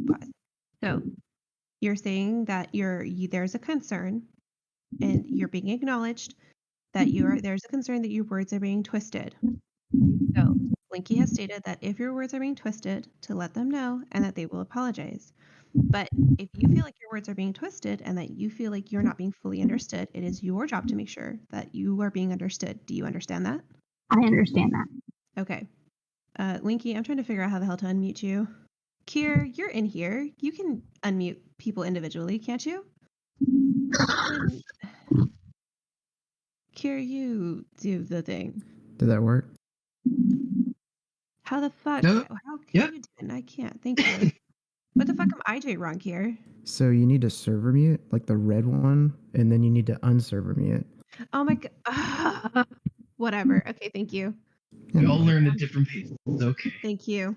pause. So you're saying that there's a concern, and you're being acknowledged that there's a concern that your words are being twisted. So Blinky has stated that if your words are being twisted, to let them know and that they will apologize. But if you feel like your words are being twisted and that you feel like you're not being fully understood, it is your job to make sure that you are being understood. Do you understand that? I understand that. Okay. Linky, I'm trying to figure out how the hell to unmute you. Kier, you're in here. You can unmute people individually, can't you? Kier, you do the thing. Did that work? How the fuck? No. How can you do it? And I can't. Thank you. What the fuck am I doing wrong here? So you need to server mute, like the red one, and then you need to unserver mute. Oh my god. Whatever. Okay, thank you. We all learn at different paces. Okay. Thank you.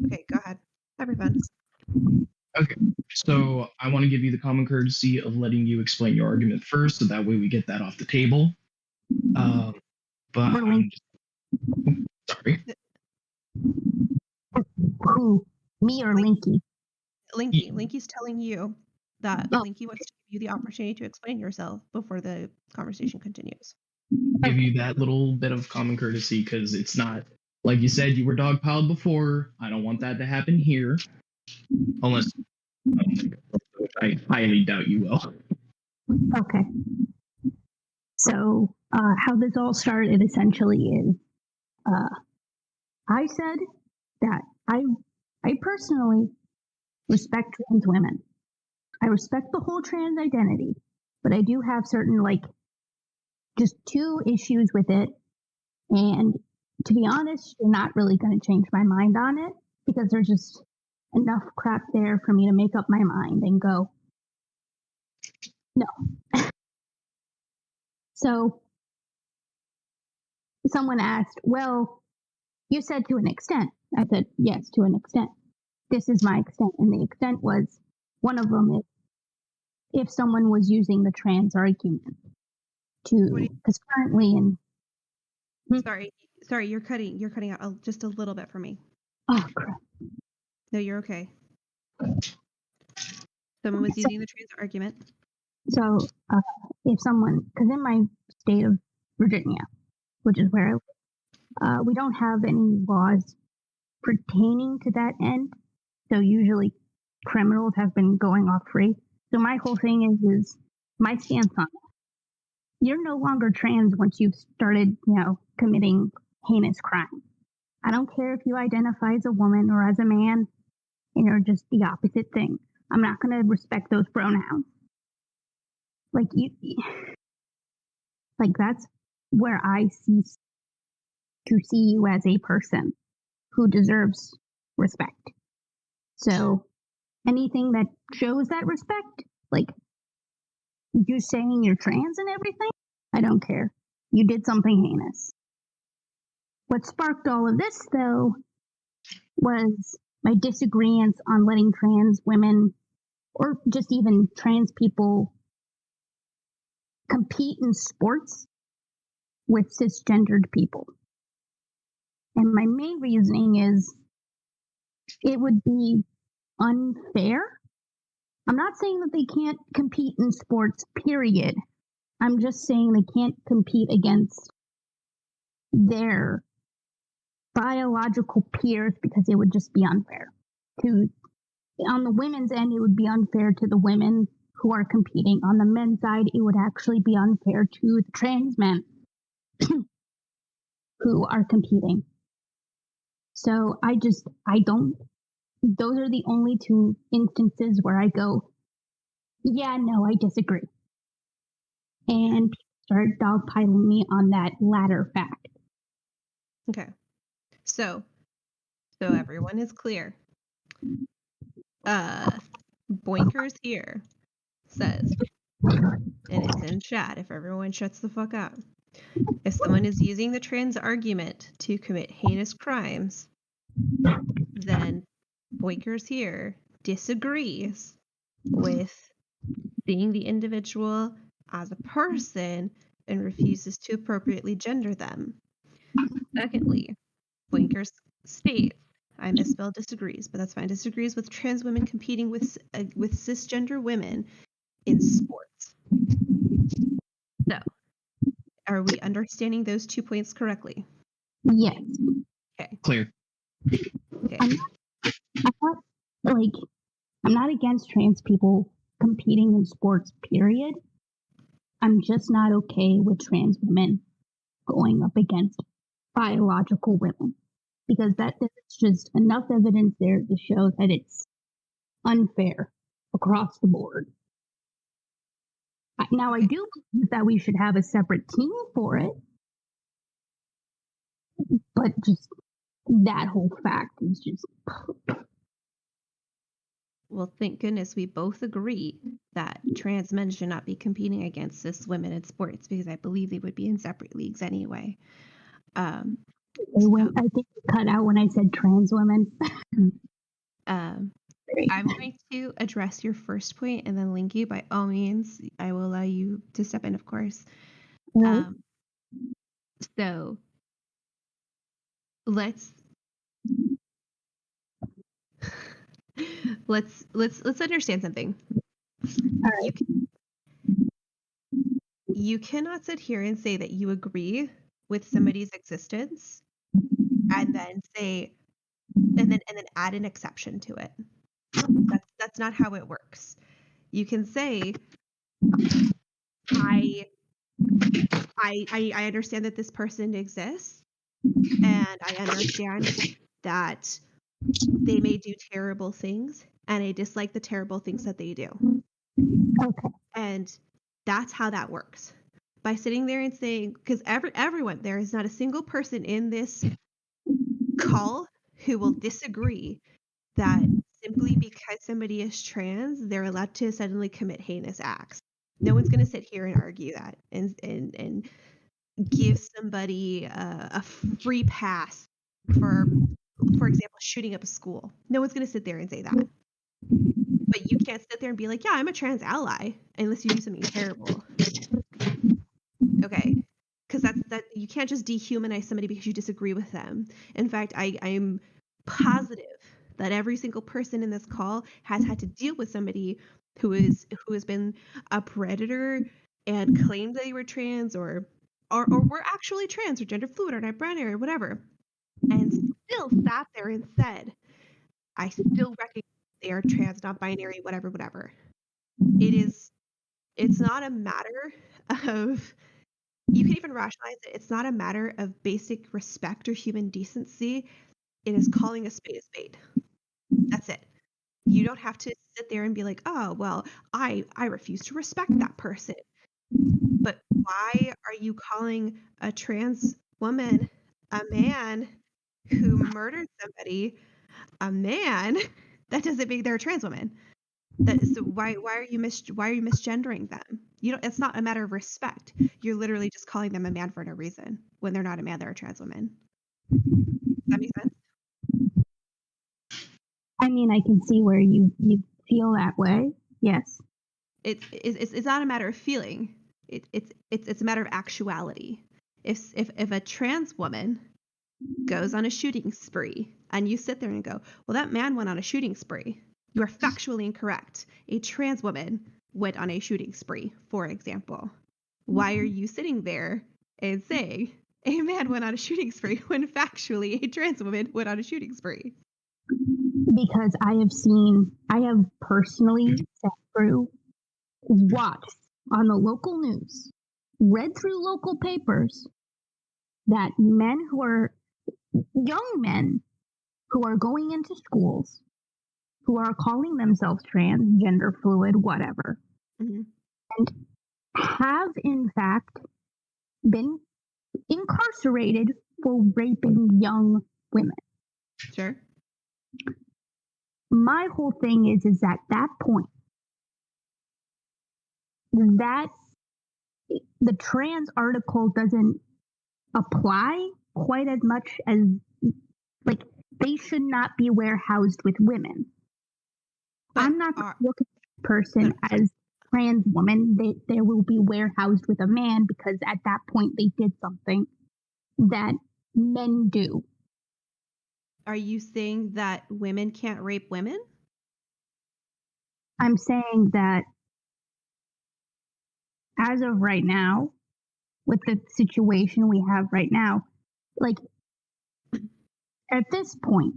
Okay, go ahead. Have your fun. Okay. So I want to give you the common courtesy of letting you explain your argument first, so that way we get that off the table. But sorry. Who? Me or Linky? Linky. Linky's telling you that Linky wants to give you the opportunity to explain yourself before the conversation continues. Give you that little bit of common courtesy because it's not, like you said, you were dogpiled before. I don't want that to happen here. Unless, I highly doubt you will. Okay. So, how this all started essentially is, I said that I personally respect trans women. I respect the whole trans identity, but I do have certain, just two issues with it. And to be honest, you're not really going to change my mind on it because there's just enough crap there for me to make up my mind and go, no. So someone asked, well, you said to an extent. I said, yes, to an extent. This is my extent. And the extent was, one of them is if someone was using the trans argument because currently in... Sorry, you're cutting out just a little bit for me. Oh, crap. No, you're okay. Someone was using the trans argument. So if someone, because in my state of Virginia, which is where I live, we don't have any laws pertaining to that end. So usually criminals have been going off free. So my whole thing is my stance on it. You're no longer trans once you've started, committing heinous crime. I don't care if you identify as a woman or as a man, just the opposite thing. I'm not going to respect those pronouns. That's where I cease to see you as a person who deserves respect. So anything that shows that respect, like you saying you're trans and everything, I don't care. You did something heinous. What sparked all of this, though, was my disagreements on letting trans women, or just even trans people, compete in sports with cisgendered people. And my main reasoning is it would be unfair. I'm not saying that they can't compete in sports, period. I'm just saying they can't compete against their biological peers because it would just be unfair. On the women's end, it would be unfair to the women who are competing. On the men's side, it would actually be unfair to the trans men who are competing. So those are the only two instances where I go, yeah, no, I disagree. And people started dogpiling me on that latter fact. Okay. So everyone is clear. Boinkers here says, and it's in chat if everyone shuts the fuck up. If someone is using the trans argument to commit heinous crimes, then Boinkers here disagrees with seeing the individual as a person and refuses to appropriately gender them. Secondly, Boinkers states, I misspelled disagrees, but that's fine. Disagrees with trans women competing with cisgender women in sports. So, are we understanding those 2 points correctly? Yes. Okay. Clear. Okay. I'm not against trans people competing in sports, period. I'm just not okay with trans women going up against biological women because there's just enough evidence there to show that it's unfair across the board. Now, I do believe that we should have a separate team for it, but just that whole fact is just. Well, thank goodness we both agree that trans men should not be competing against cis women in sports because I believe they would be in separate leagues anyway. I think it cut out when I said trans women. I'm going to address your first point, and then Linky, by all means, I will allow you to step in, of course. Right. So let's understand something. All right. You cannot sit here and say that you agree with somebody's existence and then say and then add an exception to it. That's not how it works. You can say I understand that this person exists, and I understand that they may do terrible things, and I dislike the terrible things that they do. Okay. And that's how that works. By sitting there and saying, because everyone, there is not a single person in this call who will disagree that simply because somebody is trans, they're allowed to suddenly commit heinous acts. No one's going to sit here and argue that and give somebody a free pass for example, shooting up a school. No one's going to sit there and say that. But you can't sit there and be like, yeah, I'm a trans ally, unless you do something terrible. Okay. Because that you can't just dehumanize somebody because you disagree with them. In fact, I'm positive that every single person in this call has had to deal with somebody who has been a predator and claimed they were trans or were actually trans or gender fluid or non-binary or whatever, and still sat there and said, I still recognize they are trans, non-binary, whatever. It's not a matter of, you can even rationalize it. It's not a matter of basic respect or human decency. It is calling a spade a spade. That's it. You don't have to sit there and be like, oh, well, I refuse to respect that person. But why are you calling a trans woman a man who murdered somebody a man? That doesn't mean they're a trans woman. So why are you misgendering them? You don't. It's not a matter of respect. You're literally just calling them a man for no reason when they're not a man. They're a trans woman. Does that make sense? I mean, I can see where you feel that way. Yes. It's not a matter of feeling. It's a matter of actuality. If a trans woman goes on a shooting spree and you sit there and go, well, that man went on a shooting spree, you are factually incorrect. A trans woman went on a shooting spree, for example. Why are you sitting there and saying a man went on a shooting spree when factually a trans woman went on a shooting spree? Because I have personally sat through, watched on the local news, read through local papers that young men who are going into schools, who are calling themselves trans, gender fluid, whatever, Mm-hmm. and have in fact been incarcerated for raping young women. Sure. My whole thing is at that point, that the trans article doesn't apply quite as much as, like, they should not be warehoused with women. But I'm not going to look at a person as trans woman. They will be warehoused with a man because at that point they did something that men do. Are you saying that women can't rape women? I'm saying that as of right now, with the situation we have right now, like at this point,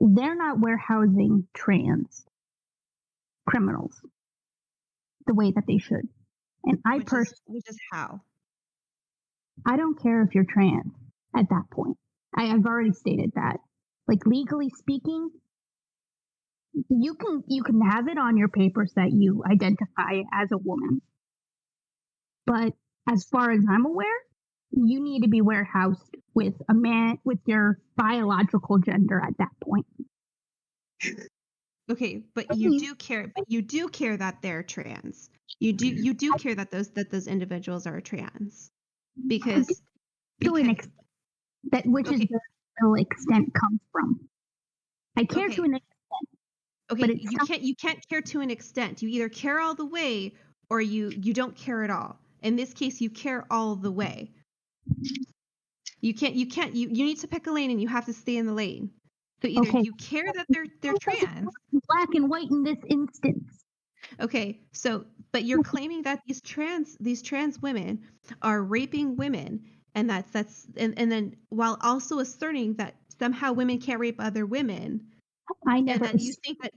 they're not warehousing trans criminals the way that they should. And Which is how? I don't care if you're trans at that point. I've already stated that. Like legally speaking, you can have it on your papers that you identify as a woman. But as far as I'm aware, you need to be warehoused with a man with your biological gender at that point. Okay, but you do care. But you do care that they're trans. You do care that those individuals are trans because To an extent, that which is okay, where the extent comes from. I care to okay, an extent, okay. but it's You can't care to an extent. You either care all the way or you don't care at all. In this case, you care all the way. You need to pick a lane and you have to stay in the lane. So either okay. you care that they're trans. Black and white in this instance. Okay, so but you're claiming that these trans women are raping women, and and then while also asserting that somehow women can't rape other women, I and never that you think that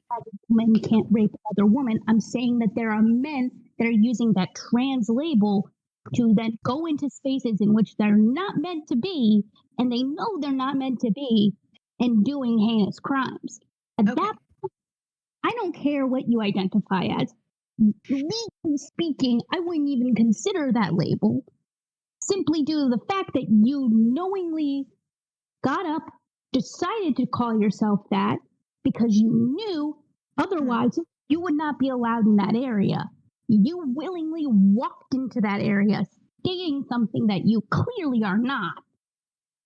men can't rape other women. I'm saying that there are men that are using that trans label to then go into spaces in which they're not meant to be, and they know they're not meant to be, and doing heinous crimes. At okay, that, I don't care what you identify as. Legally speaking, I wouldn't even consider that label simply due to the fact that you knowingly got up, decided to call yourself that because you knew otherwise you would not be allowed in that area. You willingly walked into that area stating something that you clearly are not,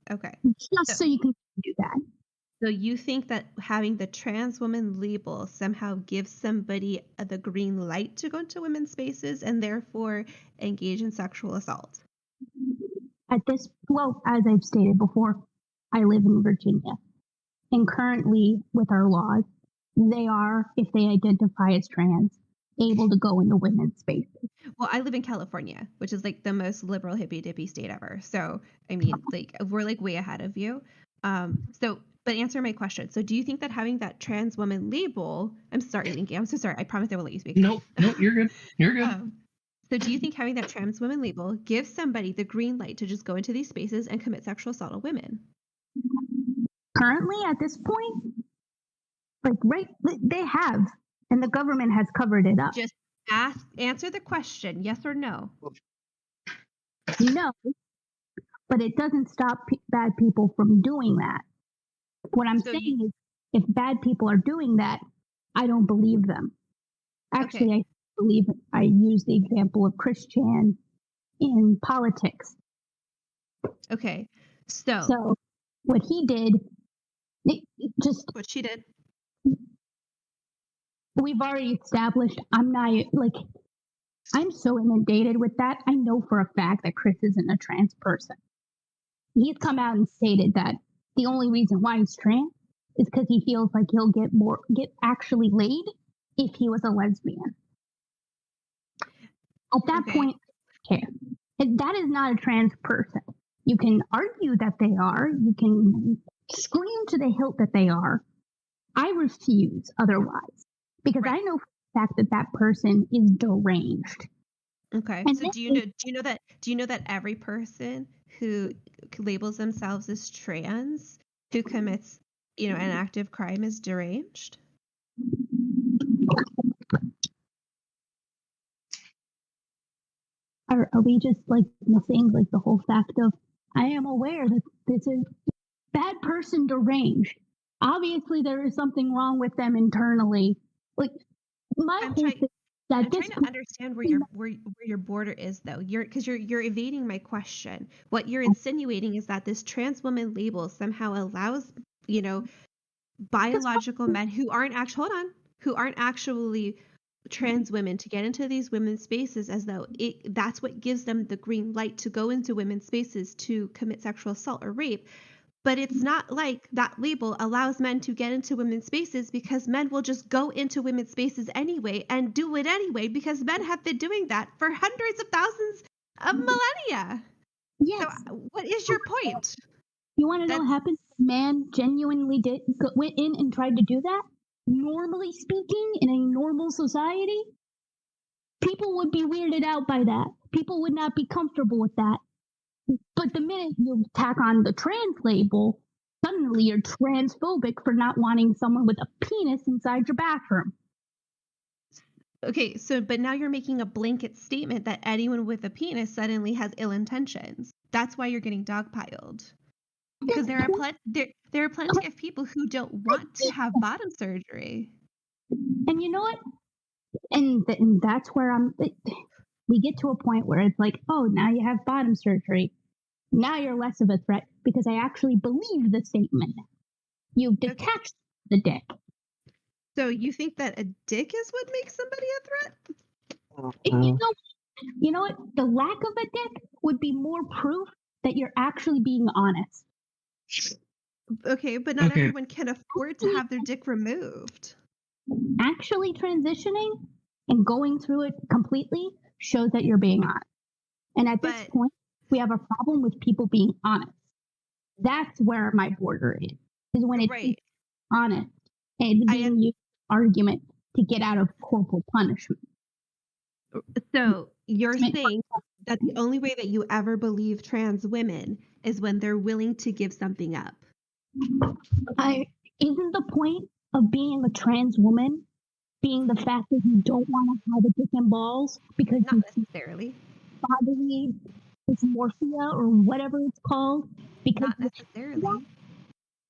okay. just so you can do that. So you think that having the trans woman label somehow gives somebody the green light to go into women's spaces and therefore engage in sexual assault? Well, as I've stated before, I live in Virginia. And currently, with our laws, they are, if they identify as trans, able to go into women's spaces. Well, I live in California, which is like the most liberal hippy dippy state ever. So, I mean, like we're like way ahead of you. But answer my question. So, do you think that having that trans woman label, I'm sorry, Linky, I'm so sorry. I promise I will let you speak. Nope, you're good. You're good. So, do you think having that trans woman label gives somebody the green light to just go into these spaces and commit sexual assault on women? Currently, at this point, they have, and the government has covered it up. Just answer the question, yes or no. No, but it doesn't stop bad people from doing that. What I'm saying is, if bad people are doing that, I don't believe them. Actually, I believe I use the example of Christian in politics. Okay, so what he did, what she did. We've already established I'm so inundated with that. I know for a fact that Chris isn't a trans person. He's come out and stated that the only reason why he's trans is because he feels like he'll get actually laid if he was a lesbian. At that point, I care. And that is not a trans person. You can argue that they are. You can scream to the hilt that they are. I refuse otherwise because I know for the fact that that person is deranged. Okay. And so do you know that every person who labels themselves as trans who commits, an active crime is deranged? Are we just missing the whole fact of I am aware that this is bad person deranged. Obviously there is something wrong with them internally. I'm trying to understand where your border is though. You're evading my question. What you're insinuating is that this trans woman label somehow allows, biological men who aren't actually trans women to get into these women's spaces as though that's what gives them the green light to go into women's spaces to commit sexual assault or rape. But it's not like that label allows men to get into women's spaces, because men will just go into women's spaces anyway and do it anyway, because men have been doing that for hundreds of thousands of millennia. Yes. So what is your point? You want to know what happened? Man genuinely went in and tried to do that. Normally speaking, in a normal society, people would be weirded out by that. People would not be comfortable with that. But the minute you tack on the trans label, suddenly you're transphobic for not wanting someone with a penis inside your bathroom. Okay, so but now you're making a blanket statement that anyone with a penis suddenly has ill intentions. That's why you're getting dogpiled. Because there are plenty of people who don't want to have bottom surgery. And you know what? And that's where we get to a point where it's like, oh, now you have bottom surgery. Now you're less of a threat because I actually believe the statement. You've detached the dick. So you think that a dick is what makes somebody a threat? You know what? The lack of a dick would be more proof that you're actually being honest. Okay, but not everyone can afford to have their dick removed. Actually transitioning and going through it completely shows that you're being honest. And at this point, we have a problem with people being honest. That's where my border is when it's honest and being used argument to get out of corporal punishment. So you're saying that the only way that you ever believe trans women is when they're willing to give something up. Isn't the point of being a trans woman being the fact that you don't want to have a dick and balls because not necessarily bodily dysmorphia or whatever it's called? Because not necessarily.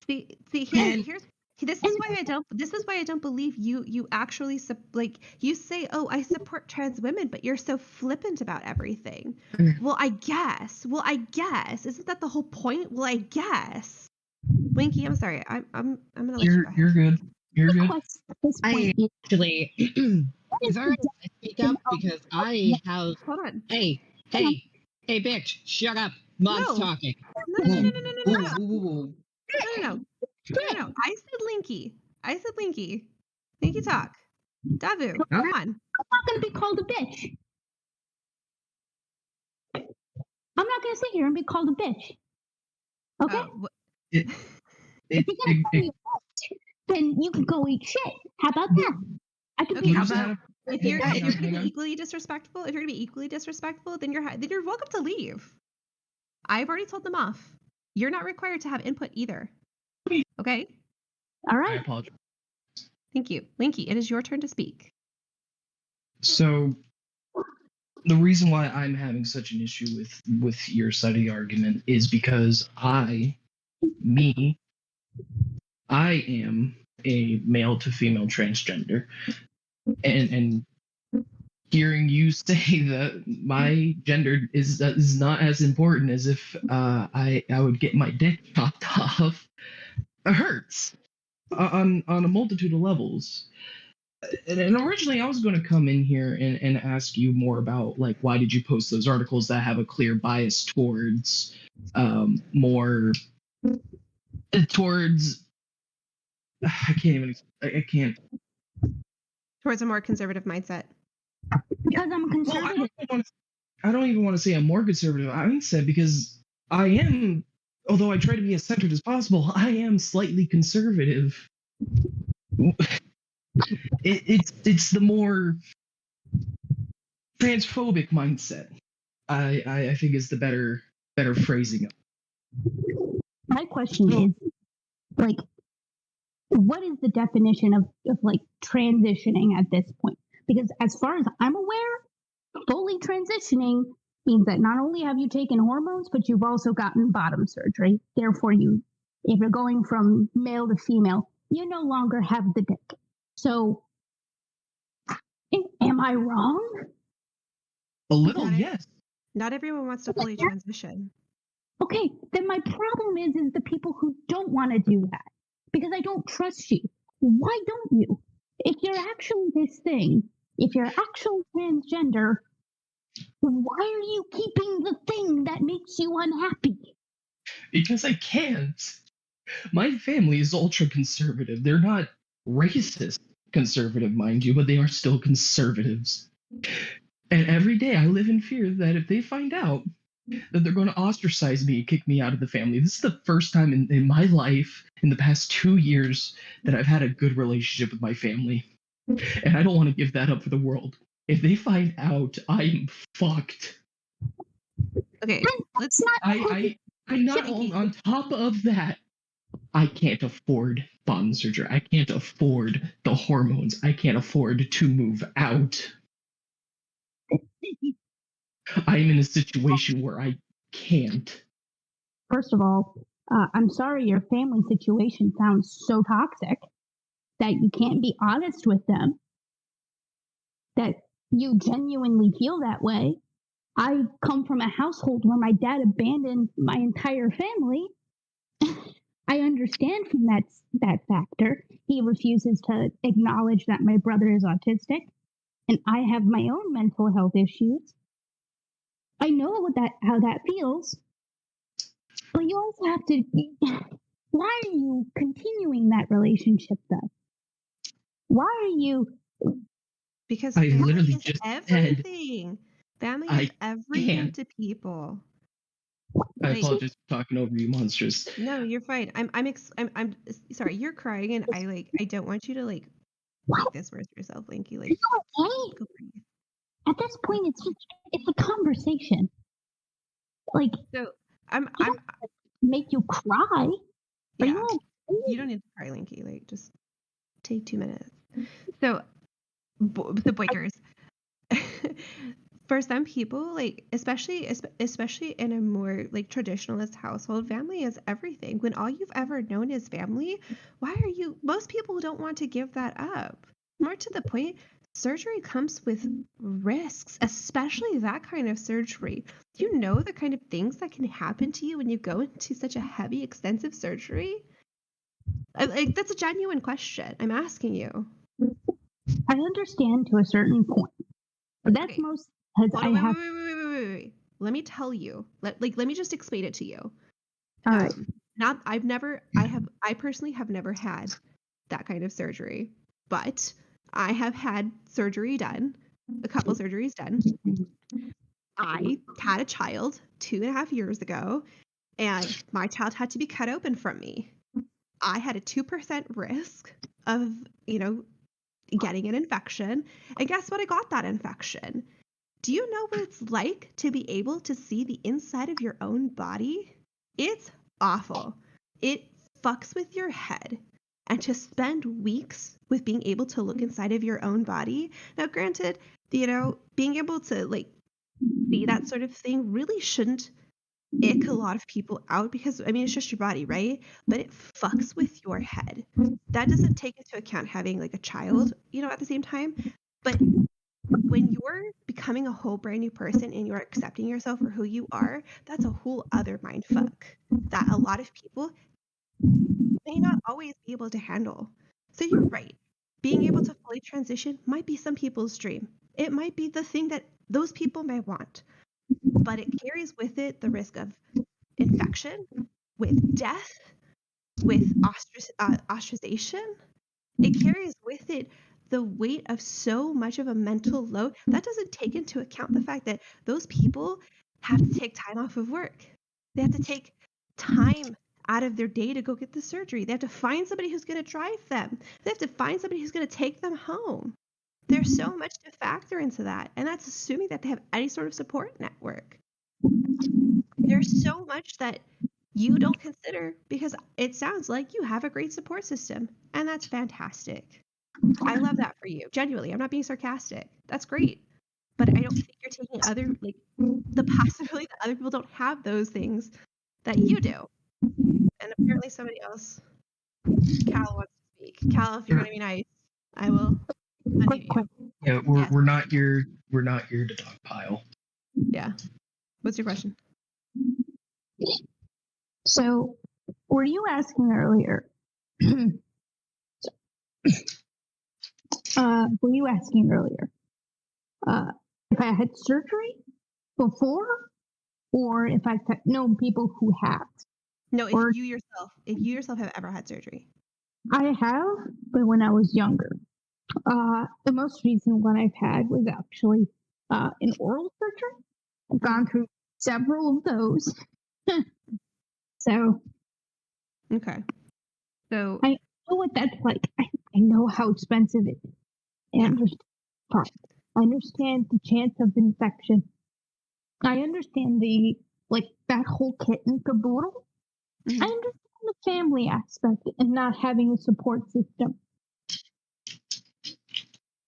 Here's this is why I don't believe you actually you say, oh, I support trans women, but you're so flippant about everything. Well, I guess isn't that the whole point? Well, I guess. Winky, I'm sorry. I'm gonna let you go ahead. You're good. You're good. I actually is alright I speak up because I have Hold on. Hey, bitch, shut up. Mom's talking. No. I said Linky. Linky talk. Davu, come on. I'm not going to be called a bitch. I'm not going to sit here and be called a bitch. Okay? If you're going to call me a bitch, then you can go eat shit. How about that? I could be if you're going to be equally disrespectful, then you're welcome to leave. I've already told them off. You're not required to have input either. Okay? All right. I apologize. Thank you. Linky, it is your turn to speak. So the reason why I'm having such an issue with your side of the argument is because I am a male to female transgender, and hearing you say that my gender is not as important as if I would get my dick chopped off, it hurts on a multitude of levels. And originally I was going to come in here and ask you more about, like, why did you post those articles that have a clear bias towards towards a more conservative mindset. Because I'm conservative. I don't even want to say I'm more conservative. I said because I am, although I try to be as centered as possible, I am slightly conservative. It's the more transphobic mindset, I think, is the better phrasing of it. My question is, like, what is the definition of like transitioning at this point? Because as far as I'm aware, fully transitioning means that not only have you taken hormones, but you've also gotten bottom surgery. Therefore, if you're going from male to female, you no longer have the dick. So, am I wrong? A little, yes. Not everyone wants to fully transition. Okay, then my problem is the people who don't want to do that. Because I don't trust you. Why don't you? If you're actually this thing, if you're actually transgender, why are you keeping the thing that makes you unhappy? Because I can't. My family is ultra conservative. They're not racist conservative, mind you, but they are still conservatives. And every day I live in fear that if they find out that they're going to ostracize me, kick me out of the family. This is the first time in my life, in the past 2 years, that I've had a good relationship with my family. And I don't want to give that up for the world. If they find out, I'm fucked. Okay, let's. I'm not on top of that. I can't afford bottom surgery. I can't afford the hormones. I can't afford to move out. I'm in a situation where I can't. First of all, I'm sorry your family situation sounds so toxic that you can't be honest with them, that you genuinely feel that way. I come from a household where my dad abandoned my entire family. I understand from that factor. He refuses to acknowledge that my brother is autistic, and I have my own mental health issues. I know how that feels, but you also have to. Why are you continuing that relationship, though? Why are you? Because I family literally is just said everything. Family is I everything can't. to people. I Like, apologize for talking over you, monstrous. no, you're fine. I'm sorry. You're crying, and I don't want you to like make this worse for yourself, Linky. Like, Okay. go breathe. At this point, it's a conversation. Like, So you I'm don't make you cry. Are yeah. you You don't need to cry, Linky. Like, just take 2 minutes. So the boykers. For some people, like especially in a more like traditionalist household, family is everything. When all you've ever known is family, why are you? Most people don't want to give that up. More to the point, surgery comes with risks, especially that kind of surgery. You know the kind of things that can happen to you when you go into such a heavy, extensive surgery. Like that's a genuine question. I'm asking you. I understand to a certain point, but that's Okay. most because Hold I on, wait, have. wait, wait, wait, wait, wait, wait. Let me tell you. Let me just explain it to you. All right. Not I personally have never had that kind of surgery, but I have had surgery done, a couple surgeries done. I had a child 2.5 years ago, and my child had to be cut open from me. I had a 2% risk of, getting an infection. And guess what? I got that infection. Do you know what it's like to be able to see the inside of your own body? It's awful. It fucks with your head. And to spend weeks with being able to look inside of your own body. Now, granted, being able to like see that sort of thing really shouldn't ick a lot of people out because I mean it's just your body, right? But it fucks with your head. That doesn't take into account having like a child, at the same time. But when you're becoming a whole brand new person and you're accepting yourself for who you are, that's a whole other mind fuck that a lot of people may not always be able to handle. So you're right. Being able to fully transition might be some people's dream. It might be the thing that those people may want, but it carries with it the risk of infection, with death, with ostracization. It carries with it the weight of so much of a mental load that doesn't take into account the fact that those people have to take time off of work. They have to take time out of their day to go get the surgery. They have to find somebody who's going to drive them. They have to find somebody who's going to take them home. There's so much to factor into that, and that's assuming that they have any sort of support network. There's so much that you don't consider because it sounds like you have a great support system, and that's fantastic. I love that for you. Genuinely, I'm not being sarcastic. That's great. But I don't think you're taking the possibility that other people don't have those things that you do. And apparently somebody else, Cal wants to speak. Cal, if you're gonna be nice, I will unmute you. Yeah, Yes. we're not here. We're not here to dogpile. Yeah. What's your question? So, were you asking earlier? Were you asking earlier if I had surgery before, or if I've known people who have. No, Or- if you yourself have ever had surgery. I have, but when I was younger. The most recent one I've had was actually an oral surgery. I've gone through several of those. So Okay. So I know what that's like. I know how expensive it is. Yeah. I understand the chance of infection. I understand that whole kit and caboodle. Mhm. I understand the family aspect and not having a support system.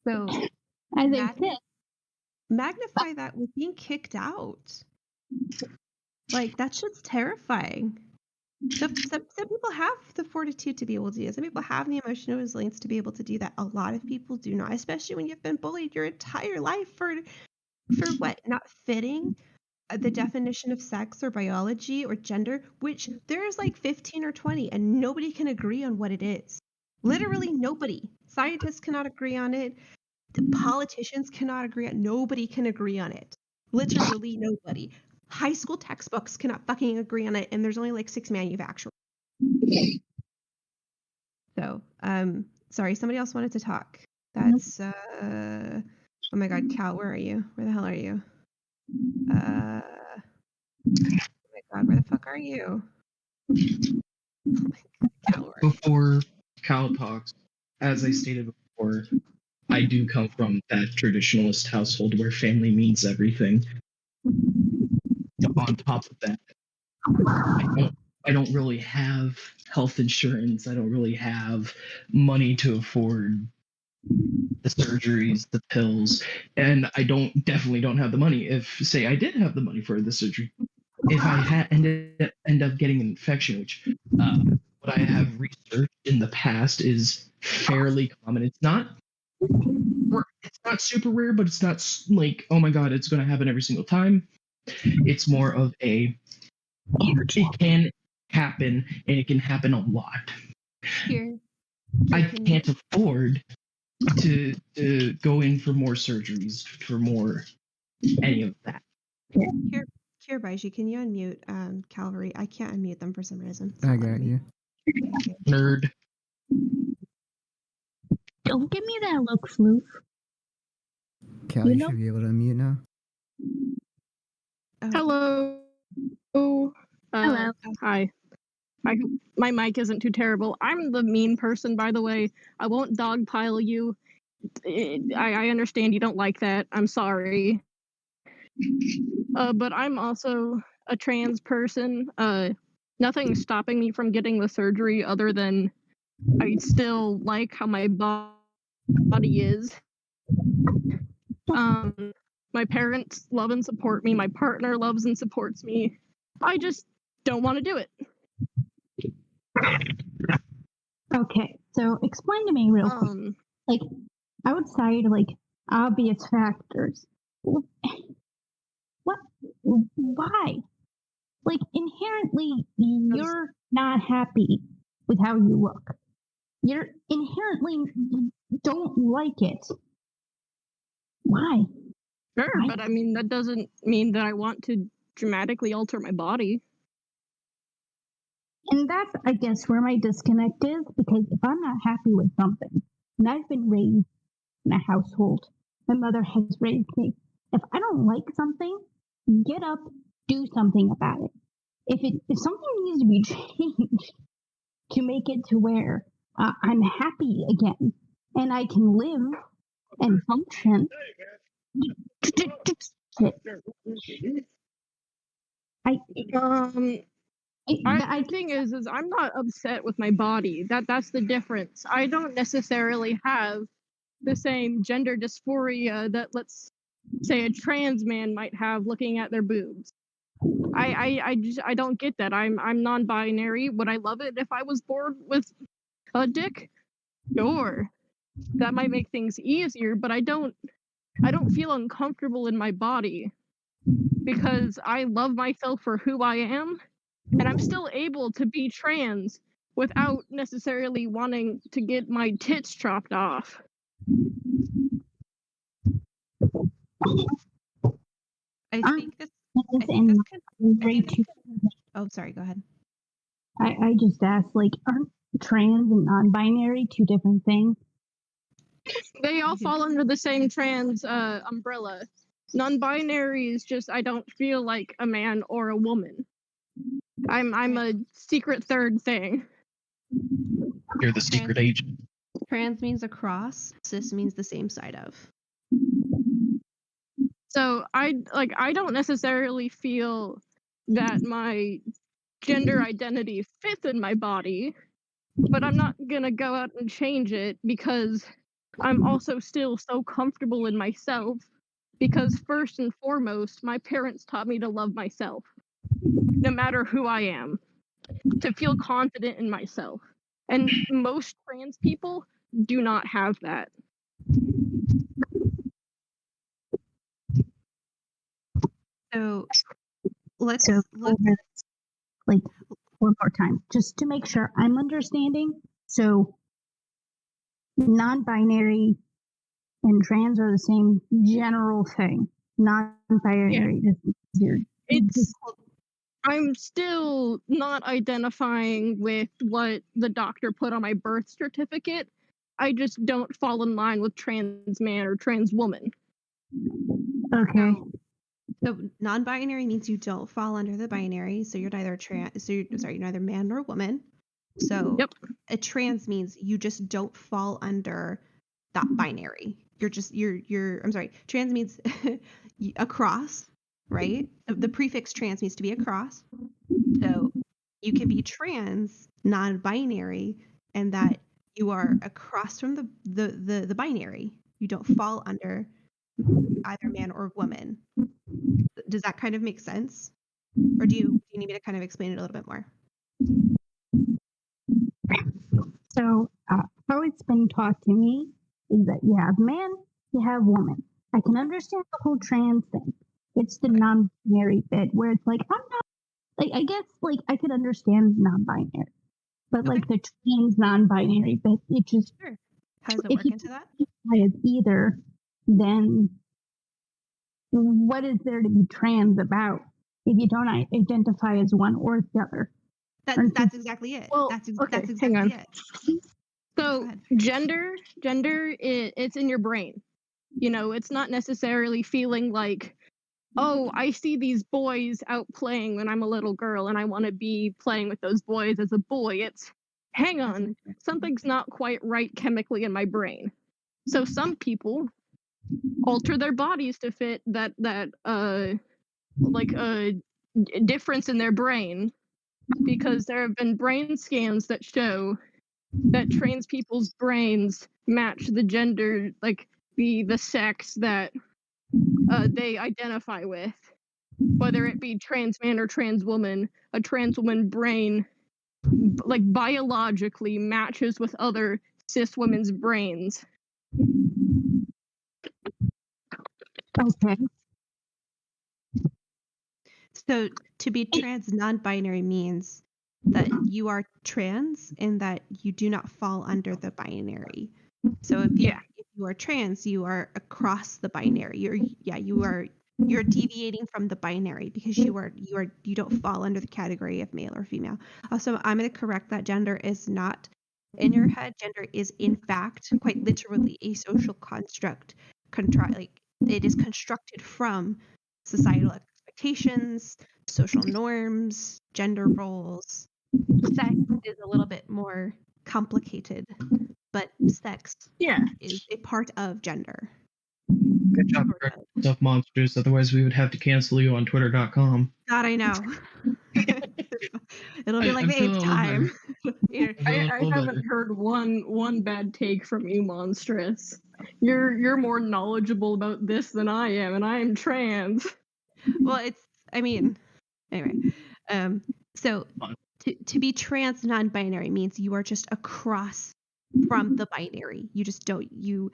so As I Magna- said, magnify that with being kicked out. Like, that shit's terrifying. Some people have the fortitude to be able to do it. Some people have the emotional resilience to be able to do that. A lot of people do not, especially when you've been bullied your entire life for what? Not fitting the definition of sex or biology or gender, which there's like 15 or 20 and nobody can agree on what it is. Literally nobody. Scientists cannot agree on it. The politicians cannot agree on it. Nobody can agree on it. Literally nobody. High school textbooks cannot fucking agree on it, and there's only like 6 manufacturers. So, sorry, somebody else wanted to talk. That's oh my god, Cal, where are you? Where the hell are you? Oh my god, where the fuck are you? Oh my god, Cal, where are you? Before Cal talks, as I stated before, I do come from that traditionalist household where family means everything. On top of that, I don't really have health insurance. I don't really have money to afford the surgeries, the pills, and I definitely don't have the money. If say I did have the money for the surgery, if I had end up getting an infection, which what I have researched in the past is fairly common. It's not super rare, but it's not like, oh my god, it's going to happen every single time. It's more of it can happen, and it can happen a lot. Here, I can can't afford to go in for more surgeries, for more any of that. Here, Baiji, can you unmute Calvary? I can't unmute them for some reason. It's I not letting got me. you. Thank you. Nerd. don't give me that look, Floof. Cal, You you know- should be able to unmute now. Oh, Hello. Hello. Hi. My mic isn't too terrible. I'm the mean person, by the way. I won't dogpile you. I understand you don't like that. I'm sorry. But I'm also a trans person. Nothing's stopping me from getting the surgery other than I still like how my body is. My parents love and support me. My partner loves and supports me. I just don't want to do it. Okay, so explain to me real quick. Outside, obvious factors. What? Why? Inherently, you're not happy with how you look. You're inherently don't like it. Why? Sure, but I mean, that doesn't mean that I want to dramatically alter my body. And that's, I guess, where my disconnect is, because if I'm not happy with something, and I've been raised in a household, my mother has raised me. If I don't like something, get up, do something about it. If something needs to be changed to make it to where I'm happy again and I can live and function, The thing is I'm not upset with my body. That's the difference. I don't necessarily have the same gender dysphoria that, let's say, a trans man might have looking at their boobs. I don't get that. I'm non-binary. Would I love it if I was born with a dick? Sure. That might make things easier, but I don't feel uncomfortable in my body because I love myself for who I am, and I'm still able to be trans without necessarily wanting to get my tits chopped off. I I'm think this. trans I think this and can. I non-binary think this two. can. Oh, sorry. Go ahead. I just asked, like, aren't trans and non-binary two different things? They all fall under the same trans umbrella. Non-binary is just I don't feel like a man or a woman. I'm a secret third thing. You're the secret agent. Trans means across. Cis means the same side of. So I don't necessarily feel that my gender identity fits in my body, but I'm not gonna go out and change it because I'm also still so comfortable in myself. Because first and foremost, my parents taught me to love myself, no matter who I am, to feel confident in myself. And most trans people do not have that. So let's So like one more time, just to make sure I'm understanding. So non-binary and trans are the same general thing. Non-binary is weird. It's I'm still not identifying with what the doctor put on my birth certificate. I just don't fall in line with trans man or trans woman. Okay. So non-binary means you don't fall under the binary. So you're neither you're neither man nor woman. So Yep. a trans means you just don't fall under that binary. I'm sorry. Trans means across, right? The prefix trans means to be across. So you can be trans, non-binary, and that you are across from the binary. You don't fall under either man or woman. Does that kind of make sense? Or do you need me to kind of explain it a little bit more? So how it's been taught to me is that you have man, you have woman. I can understand the whole trans thing. It's the non-binary bit where it's like I'm not like I guess like I could understand non-binary, but like the trans non-binary bit, it just Sure. How does it if work you into that? identify as either, then what is there to be trans about if you don't identify as one or the other? That's exactly it. Well, That's okay, exactly hang on. it. So Go ahead. gender, it's in your brain. You know, it's not necessarily feeling like, oh, I see these boys out playing when I'm a little girl and I want to be playing with those boys as a boy. It's, hang on, something's not quite right chemically in my brain. So some people alter their bodies to fit that difference in their brain, because there have been brain scans that show that trans people's brains match the gender, like the sex that they identify with, whether it be trans man or trans woman. A trans woman brain, like biologically, matches with other cis women's brains. Okay. So to be trans non-binary means that you are trans and that you do not fall under the binary. So if you are trans, you are across the binary. You're deviating from the binary because you don't fall under the category of male or female. Also, I'm going to correct that gender is not in your head. Gender is in fact quite literally a social construct. It is constructed from societal expectations, social norms, gender roles. Sex is a little bit more complicated, but sex is a part of gender. Good job correcting yourself, monsters. Otherwise, we would have to cancel you on Twitter.com. God, I know. It'll be like the eighth time. I haven't heard one bad take from you, monstrous. You're more knowledgeable about this than I am, and I am trans. Well, anyway. So to be trans non-binary means you are just across from the binary. You just don't you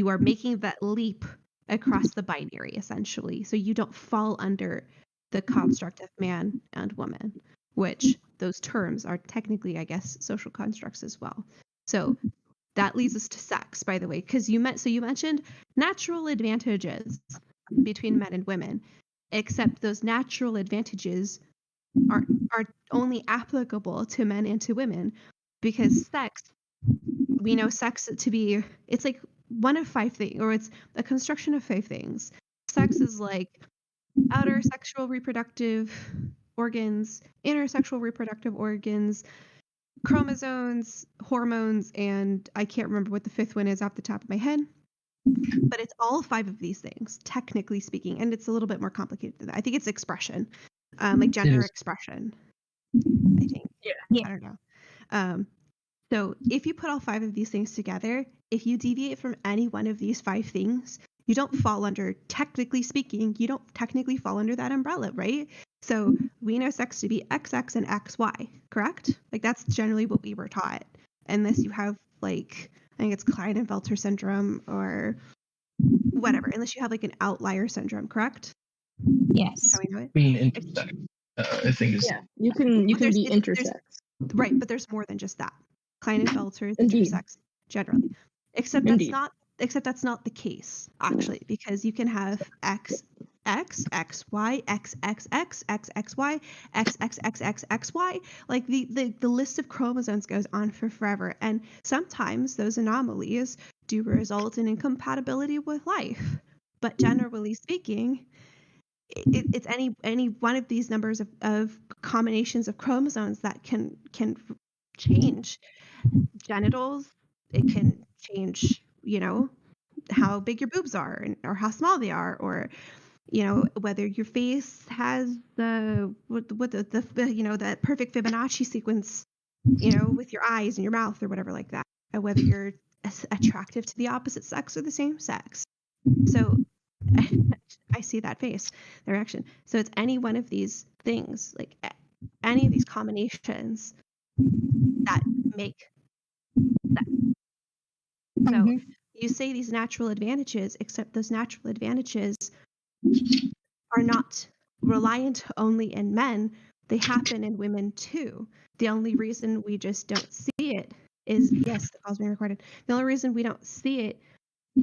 are making that leap across the binary essentially. So you don't fall under the construct of man and woman, which those terms are technically, I guess, social constructs as well. So that leads us to sex, by the way, because you mentioned natural advantages between men and women, except those natural advantages are only applicable to men and to women, because sex, we know sex to be, it's like one of 5 things, or it's a construction of 5 things. Sex is like outer sexual reproductive organs, inner sexual reproductive organs, chromosomes, hormones, and I can't remember what the 5th one is off the top of my head. But it's all 5 of these things, technically speaking, and it's a little bit more complicated than that. I think it's expression, like gender expression, I think. Yeah. I don't know. So if you put all 5 of these things together, if you deviate from any one of these 5 things, you don't fall under, technically speaking, you don't technically fall under that umbrella, right? So we know sex to be XX and XY, correct? Like that's generally what we were taught, unless you have like, I think it's Klinefelter syndrome or whatever, unless you have like an outlier syndrome, correct? Yes. How we know it? I mean, intersex, I think is Yeah, you can There's- be it's- intersex. Right, but there's more than just that. Klinefelter is Indeed. intersex generally, except Indeed. that's not the case actually, because you can have X X X Y X X X X X Y X X X X X Y. Like the list of chromosomes goes on for forever, and sometimes those anomalies do result in incompatibility with life. But generally speaking, it's any one of these numbers of combinations of chromosomes that can change genitals. It can change, how big your boobs are, or how small they are, or whether your face has the that perfect Fibonacci sequence, with your eyes and your mouth or whatever like that, or whether you're attractive to the opposite sex or the same sex. So I see that face, the reaction. So it's any one of these things, like any of these combinations that make sex. So Mhm. you say these natural advantages, except those natural advantages are not reliant only in men. They happen in women too. The only reason we just don't see it is, yes, the call's being recorded. The only reason we don't see it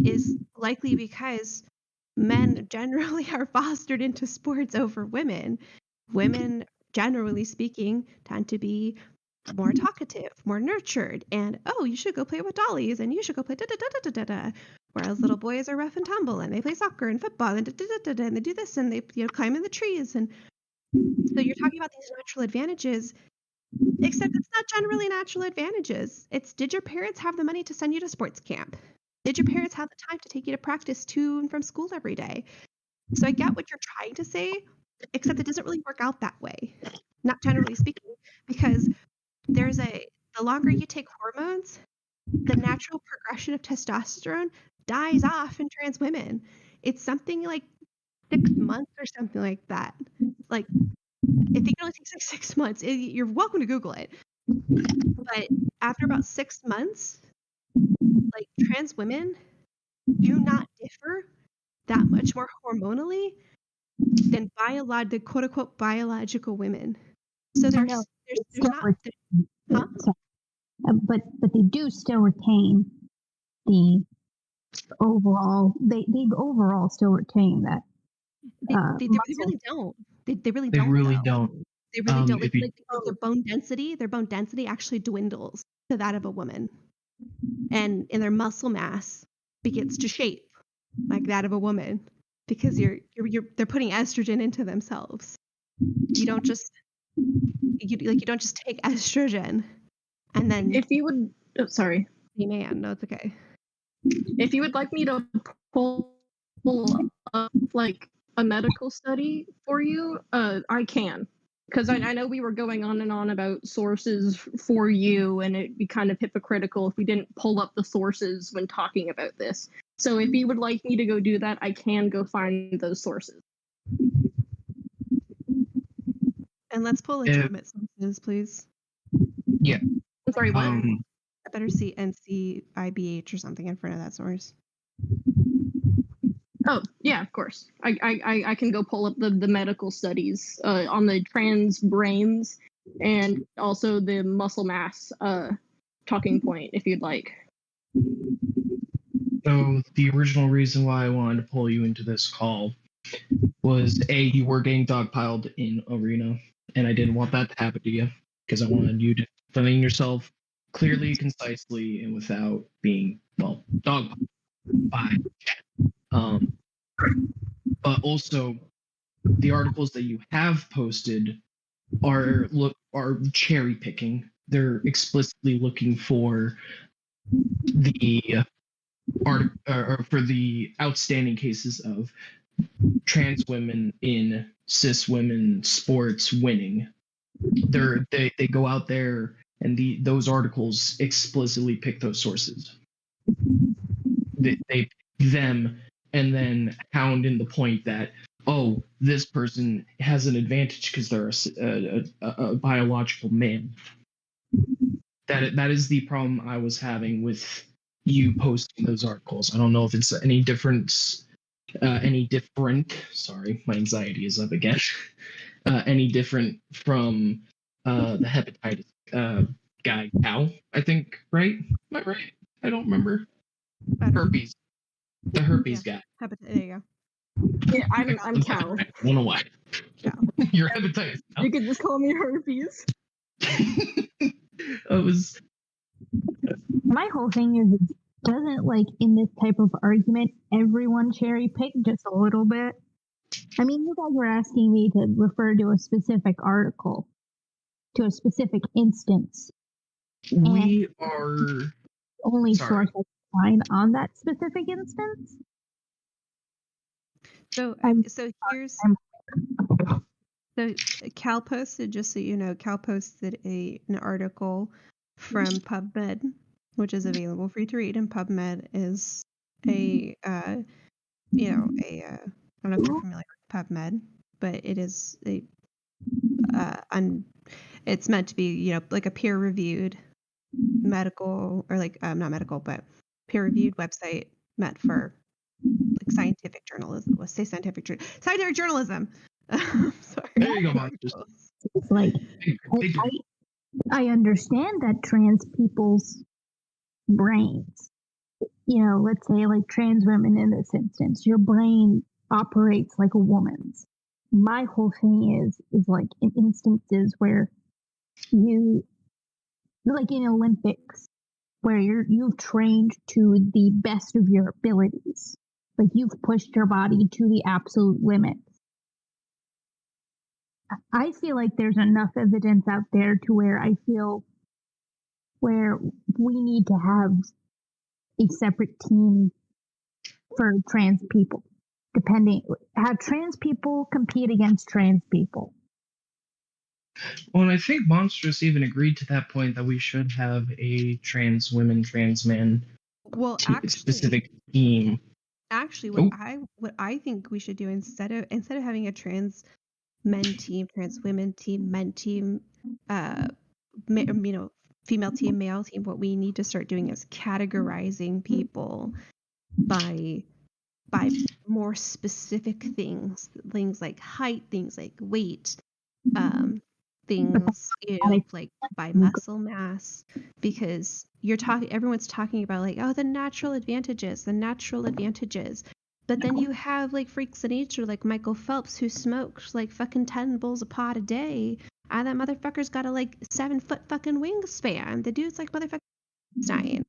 is likely because men generally are fostered into sports over women. Women, generally speaking, tend to be more talkative, more nurtured, and you should go play with dollies, and you should go play da da da da da da. Whereas little boys are rough and tumble, and they play soccer and football, and da da da da, and they do this, and they climb in the trees, and so you're talking about these natural advantages, except it's not generally natural advantages. It's, did your parents have the money to send you to sports camp? Did your parents have the time to take you to practice to and from school every day? So I get what you're trying to say, except it doesn't really work out that way, not generally speaking, because the longer you take hormones, the natural progression of testosterone dies off in trans women. It's something like 6 months or something like that. Like, I think it only takes like 6 months. You're welcome to Google it. But after about 6 months, like, trans women do not differ that much more hormonally than the quote unquote biological women. So there's know. not, huh? But they do still retain the overall. They overall still retain that. They really don't. They really they don't. really though. don't. They really don't. If you, Like their bone density actually dwindles to that of a woman, and their muscle mass begins to shape like that of a woman, because they're putting estrogen into themselves. You don't just take estrogen and then If you would, sorry, be man. No, it's okay. if you would like me to pull up like a medical study for you, I can. Because I know we were going on and on about sources for you, and it'd be kind of hypocritical if we didn't pull up the sources when talking about this. So if you would like me to go do that, I can go find those sources. And let's pull legitimate sources, please. yeah. I'm sorry, what? I better see NCIBH or something in front of that source. Oh, yeah, of course. I can go pull up the medical studies on the trans brains and also the muscle mass talking point if you'd like. So the original reason why I wanted to pull you into this call was you were getting dogpiled in Arena, and I didn't want that to happen to you because I wanted you to defend yourself clearly, concisely, and without being dogpiled by chat. But also the articles that you have posted are cherry picking. They're explicitly looking for the or for the outstanding cases of trans women in cis women sports winning. They go out there and those articles explicitly pick those sources. They pick them and then hound in the point that this person has an advantage because they're a biological man. That is the problem I was having with you posting those articles. I don't know if it's any different. Sorry, my anxiety is up again. Any different from the hepatitis guy, Cal? I think, right? Am I right? I don't remember. Herpes. The herpes guy. There you Yeah, I'm Cal. I don't know why. Cal. You're hepatitis. You could just call me Herpes. My whole thing is, doesn't like in this type of argument, everyone cherry pick just a little bit? I mean, you guys were asking me to refer to a specific article, to a specific instance. We are only source I can find on that specific instance. So Cal posted, just so you know, Cal posted an article from PubMed, which is available free to read, and PubMed is I don't know if you're familiar with PubMed, but it is it's meant to be, like a peer-reviewed medical, or like not medical, but peer-reviewed website meant for like scientific journalism. Let's say scientific journalism. Sorry. There you go, it's like I understand that trans people's brains, let's say like trans women in this instance, your brain operates like a woman's. My whole thing is like in instances where you, like in Olympics, where you've trained to the best of your abilities, like you've pushed your body to the absolute limit. I feel like there's enough evidence out there to where we need to have a separate team for trans people. Have trans people compete against trans people. Well, and I think Monstrous even agreed to that point that we should have a trans women, trans man specific team. Actually, what I think we should do instead of having a trans men team, trans women team, men team, female team, male team, what we need to start doing is categorizing people by more specific things like height, things like weight, things like by muscle mass, because everyone's talking about like, the natural advantages, but then you have like freaks of nature like Michael Phelps, who smokes like fucking 10 bowls of pot a day, and that motherfucker's got a like 7-foot fucking wingspan. The dude's like motherfucking Einstein,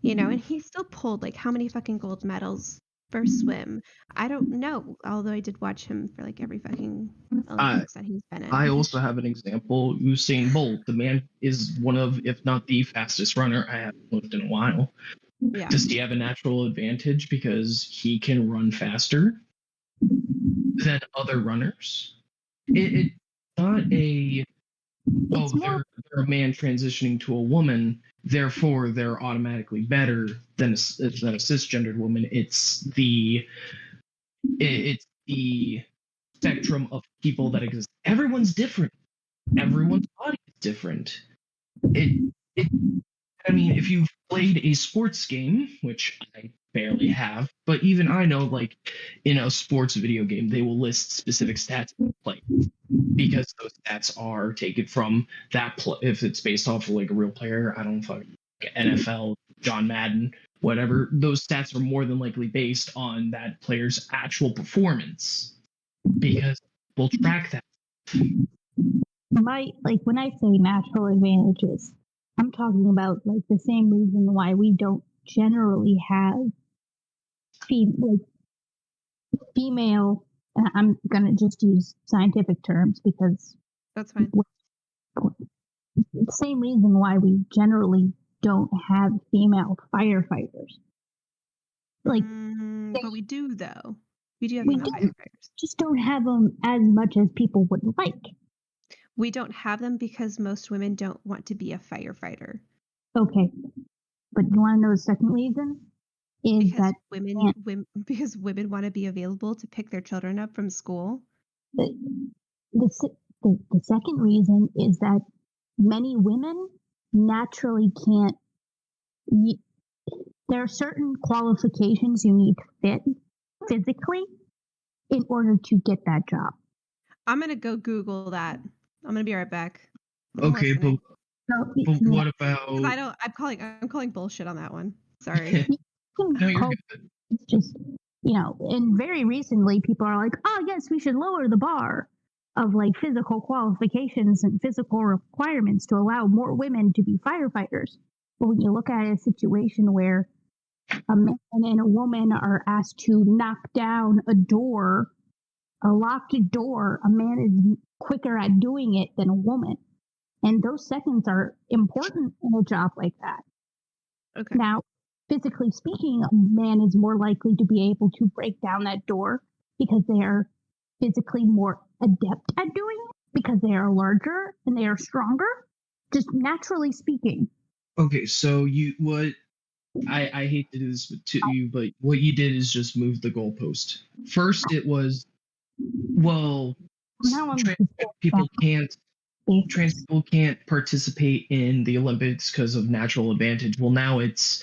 and he still pulled like how many fucking gold medals for swim? I don't know, although I did watch him for like every fucking Olympics that he's been in. I also have an example. Usain Bolt. The man is one of, if not the fastest runner I have looked in a while. Yeah. Does he have a natural advantage because he can run faster than other runners? It's not they're a man transitioning to a woman, therefore they're automatically better than a cisgendered woman. It's the spectrum of people that exist. Everyone's different. Everyone's body is different. I mean, if you've played a sports game, which I barely have, but even I know, like, in a sports video game, they will list specific stats of play because those stats are taken from that if it's based off of like a real player. I don't know, NFL, John Madden, whatever, those stats are more than likely based on that player's actual performance because we'll track that. When I say natural advantages, I'm talking about like the same reason why we don't generally have female. And I'm gonna just use scientific terms because That's fine. the same reason why we generally don't have female firefighters. But we do though. We do have We female do. firefighters. Just don't have them as much as people would like. We don't have them because most women don't want to be a firefighter. Okay, but you want to know the second reason? Is Because that women want to be available to pick their children up from school. the second reason is that many women naturally can't. There are certain qualifications you need to fit physically in order to get that job. I'm gonna go Google that. I'm gonna be right back. Okay, but what about? I'm calling bullshit on that one. Sorry. No, you're good. It's just, and very recently people are like, oh yes, we should lower the bar of like physical qualifications and physical requirements to allow more women to be firefighters. But when you look at a situation where a man and a woman are asked to knock down a locked door, a man is quicker at doing it than a woman. And those seconds are important in a job like that. Okay. Now, physically speaking, a man is more likely to be able to break down that door because they are physically more adept at doing it, because they are larger and they are stronger, just naturally speaking. Okay, so I hate to do this to you, but what you did is just move the goalpost. First, it was, well, people can't participate in the Olympics because of natural advantage. Well, now it's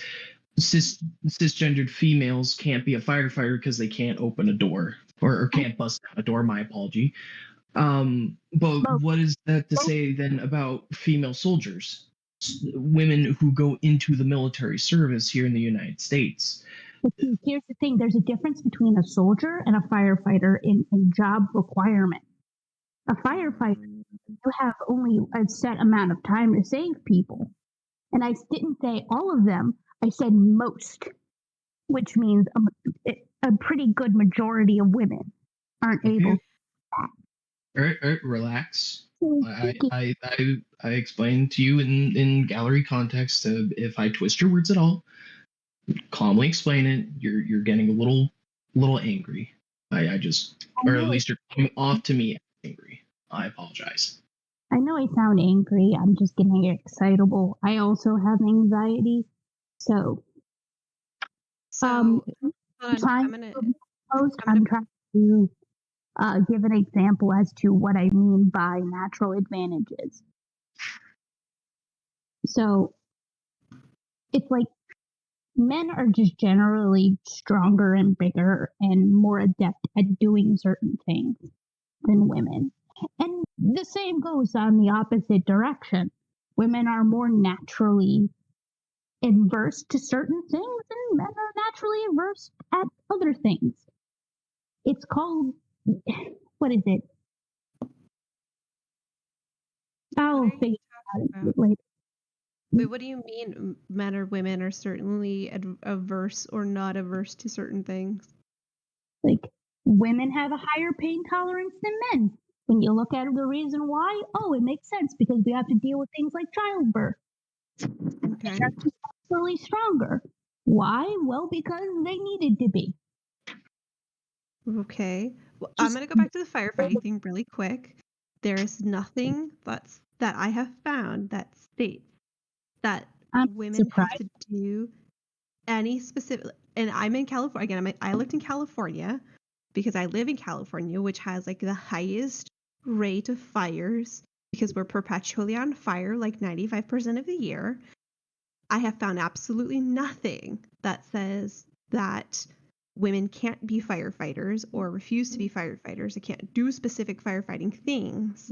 cisgendered females can't be a firefighter because they can't open a door or can't bust down a door. My apology. But what is that to say then about female soldiers? Women who go into the military service here in the United States. Here's the thing. There's a difference between a soldier and a firefighter in job requirement. A firefighter, you have only a set amount of time to save people. And I didn't say all of them. I said most, which means a pretty good majority of women aren't able to do that. All right, relax. I explained to you in gallery context. If I twist your words at all, calmly explain it. You're getting a little angry. Or at least you're coming off to me angry. I apologize. I know I sound angry. I'm just getting excitable. I also have anxiety, so I'm trying to give an example as to what I mean by natural advantages. So it's like men are just generally stronger and bigger and more adept at doing certain things than women. And the same goes on the opposite direction. Women are more naturally adverse to certain things, and men are naturally averse at other things. It's called, what is it? I'll figure it out later. Wait, what do you mean men or women are certainly averse or not averse to certain things? Like, women have a higher pain tolerance than men. When you look at the reason why, it makes sense because we have to deal with things like childbirth. Okay. They're naturally stronger. Why? Well, because they needed to be. Okay. Well, I'm going to go back to the firefighting thing really quick. There is nothing that I have found that states that women have to do any specific. And I'm in California. Again, I lived in California because I live in California, which has like the highest rate of fires because we're perpetually on fire like 95% of the year. I have found absolutely nothing that says that women can't be firefighters or refuse to be firefighters. They can't do specific firefighting things.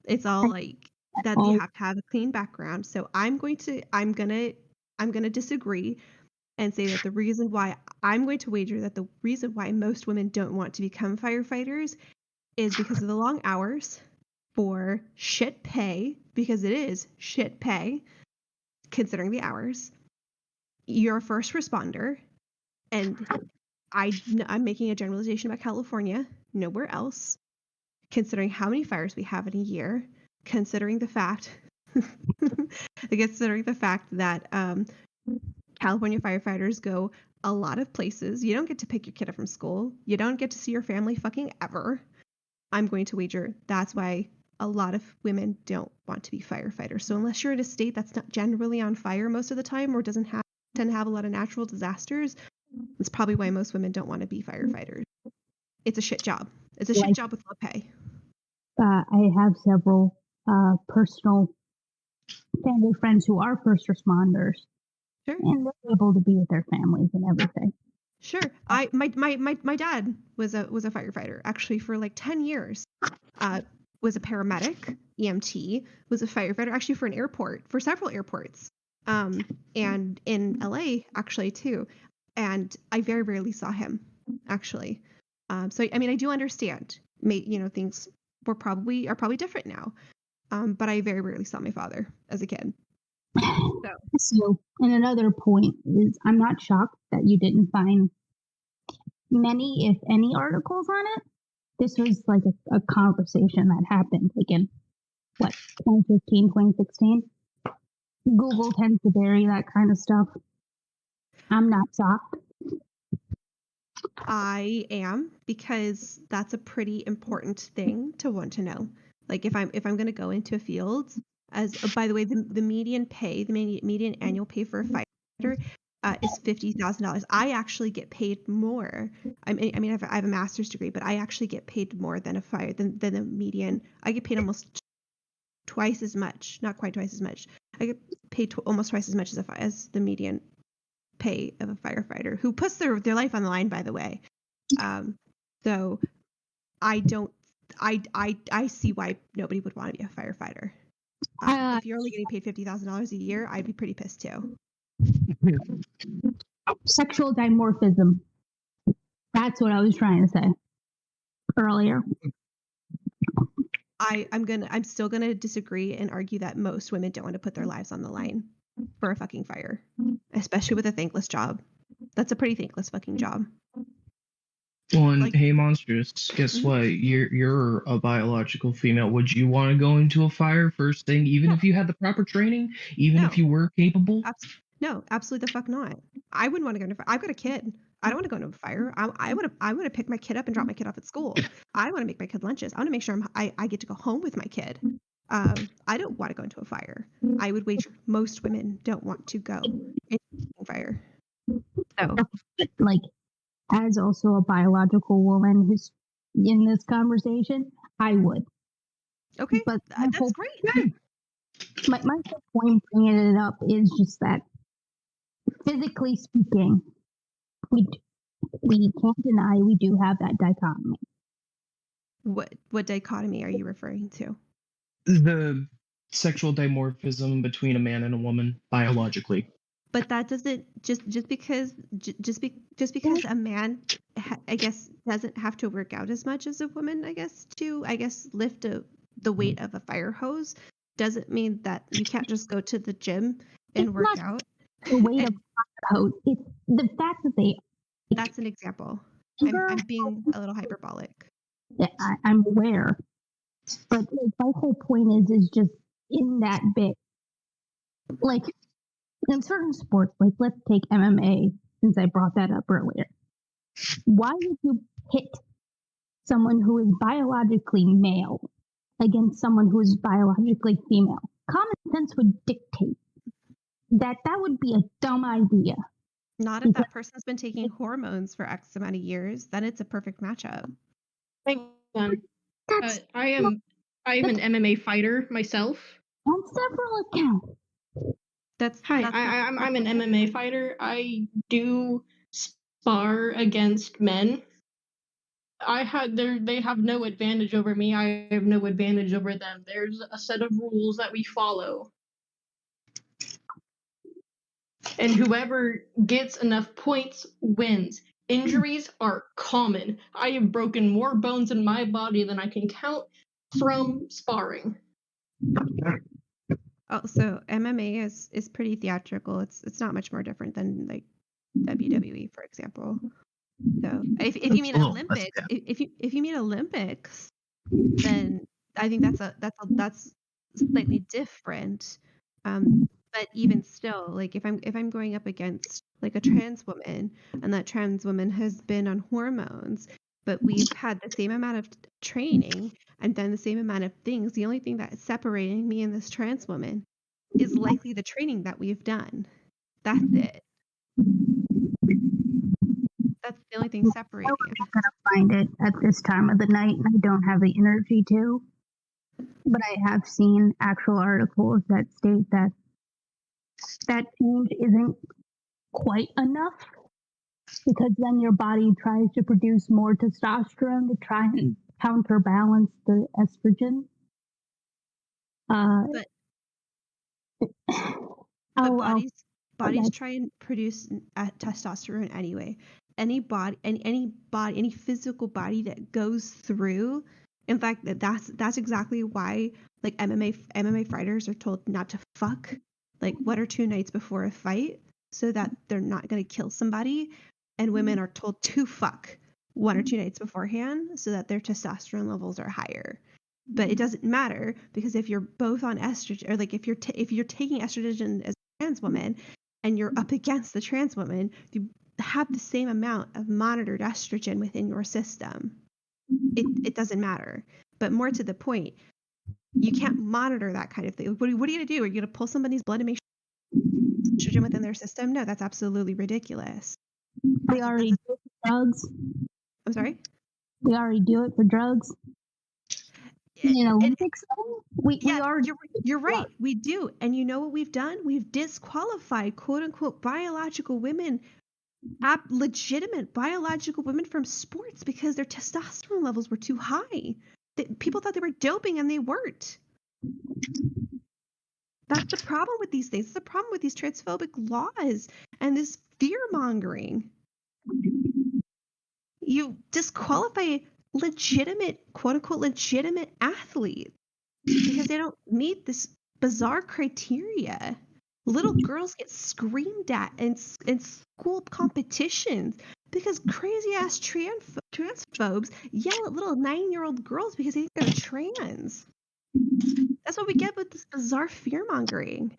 It's all like that you have to have a clean background. So I'm gonna disagree. and say that the reason why I'm going to wager that the reason why most women don't want to become firefighters is because of the long hours for shit pay, because it is shit pay, considering the hours. You're a first responder, and I'm making a generalization about California, nowhere else, considering how many fires we have in a year, considering the fact that California firefighters go a lot of places. You don't get to pick your kid up from school. You don't get to see your family fucking ever. I'm going to wager that's why a lot of women don't want to be firefighters. So unless you're in a state that's not generally on fire most of the time or doesn't tend to have a lot of natural disasters, that's probably why most women don't want to be firefighters. It's a shit job. It's a shit job with low pay. I have several personal family friends who are first responders, Sure. and they're able to be with their families and everything. Sure. My dad was a firefighter actually for like 10 years. Was a paramedic, EMT, was a firefighter actually for an airport, for several airports. And in LA actually too. And I very rarely saw him actually. So I mean I do understand. Things are probably different now. But I very rarely saw my father as a kid. So, and another point is, I'm not shocked that you didn't find many, if any, articles on it. This was like a conversation that happened like in 2015, 2016. Google tends to bury that kind of stuff. I'm not shocked. I am, because that's a pretty important thing to want to know. Like if I'm going to go into a field, as by the way, the median pay, the median annual pay for a firefighter is $50,000. I actually get paid more. I mean, I have a master's degree, but I actually get paid more than than the median. I get paid almost twice as much, not quite twice as much. I get paid almost twice as much as the median pay of a firefighter who puts their life on the line, by the way. So I see why nobody would want to be a firefighter. If you're only getting paid $50,000 a year, I'd be pretty pissed too. Sexual dimorphism. That's what I was trying to say earlier. I'm still gonna disagree and argue that most women don't want to put their lives on the line for a fucking fire, especially with a thankless job. That's a pretty thankless fucking job. Hey, Monstrous, guess what? You're a biological female. Would you want to go into a fire first thing, even if you had the proper training, even if you were capable? No, absolutely the fuck not. I wouldn't want to go into a fire. I've got a kid. I don't want to go into a fire. I want to pick my kid up and drop my kid off at school. I want to make my kid lunches. I want to make sure I get to go home with my kid. I don't want to go into a fire. I would wager most women don't want to go into a fire. So, like, as also a biological woman who's in this conversation, I would. Okay, but that's great. My whole point bringing it up is just that, physically speaking, we can't deny we do have that dichotomy. What dichotomy are you referring to? The sexual dimorphism between a man and a woman biologically. But that doesn't just because a man, I guess, doesn't have to work out as much as a woman, I guess, to lift the weight of a fire hose, doesn't mean that you can't just go to the gym and work out. The weight of a fire hose. It's the fact that they. That's an example. I'm being a little hyperbolic. Yeah, I'm aware, but my whole point is just in that bit, like in certain sports, like let's take MMA, since I brought that up earlier. Why would you pit someone who is biologically male against someone who is biologically female? Common sense would dictate that would be a dumb idea. Not if that person's been taking hormones for X amount of years, then it's a perfect matchup. Hang on. I am an MMA fighter myself. On several accounts. I'm an MMA fighter. I do spar against men. They have no advantage over me. I have no advantage over them. There's a set of rules that we follow. And whoever gets enough points wins. Injuries are common. I have broken more bones in my body than I can count from sparring. So MMA is pretty theatrical. It's not much more different than like WWE, for example. So if you mean Olympics, if you mean Olympics, then I think that's slightly different. But even still, like if I'm going up against like a trans woman, and that trans woman has been on hormones, but we've had the same amount of training and done the same amount of things, the only thing that is separating me and this trans woman is likely the training that we've done. That's it. That's the only thing separating I'm us. not going to find it at this time of the night, and I don't have the energy to. But I have seen actual articles that state that that change isn't quite enough, because then your body tries to produce more testosterone to try and counterbalance the estrogen. But I'll bodies try and produce testosterone anyway. Any physical body that goes through. In fact, that's exactly why like MMA fighters are told not to fuck like 1 or 2 nights before a fight, so that they're not going to kill somebody, and women are told to fuck 1 or 2 nights beforehand so that their testosterone levels are higher. But it doesn't matter, because if you're both on estrogen, or like if you're taking estrogen as a trans woman and you're up against the trans woman, you have the same amount of monitored estrogen within your system. It doesn't matter. But more to the point, you can't monitor that kind of thing. What are you going to do? Are you going to pull somebody's blood to make sure estrogen within their system? No, that's absolutely ridiculous. They already do it for drugs. I'm sorry? We already do it for drugs. In Olympics, we are. You're right. We do. And you know what we've done? We've disqualified quote unquote biological women, legitimate biological women from sports, because their testosterone levels were too high. People thought they were doping, and they weren't. That's the problem with these things. It's the problem with these transphobic laws and this fear mongering. You disqualify legitimate, quote unquote, legitimate athletes because they don't meet this bizarre criteria. Little girls get screamed at in school competitions because crazy ass transphobes yell at little 9-year-old girls because they think they're trans. That's what we get with this bizarre fear mongering.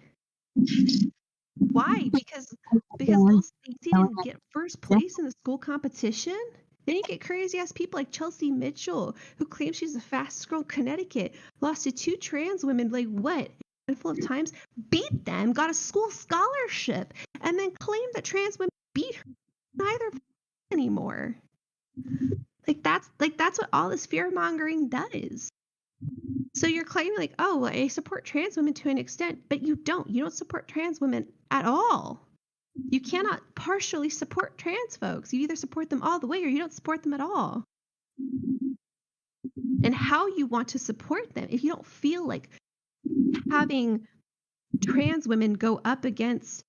Why? Because little Stacey didn't get first place in the school competition? Then you get crazy ass people like Chelsea Mitchell, who claims she's the fastest girl in Connecticut, lost to 2 trans women, like what? A handful of times, beat them, got a school scholarship, and then claimed that trans women beat her. Neither anymore. That's what all this fear mongering does. So you're claiming like, oh, well, I support trans women to an extent, but you don't. You don't support trans women at all. You cannot partially support trans folks. You either support them all the way or you don't support them at all. And how you want to support them, if you don't feel like having trans women go up against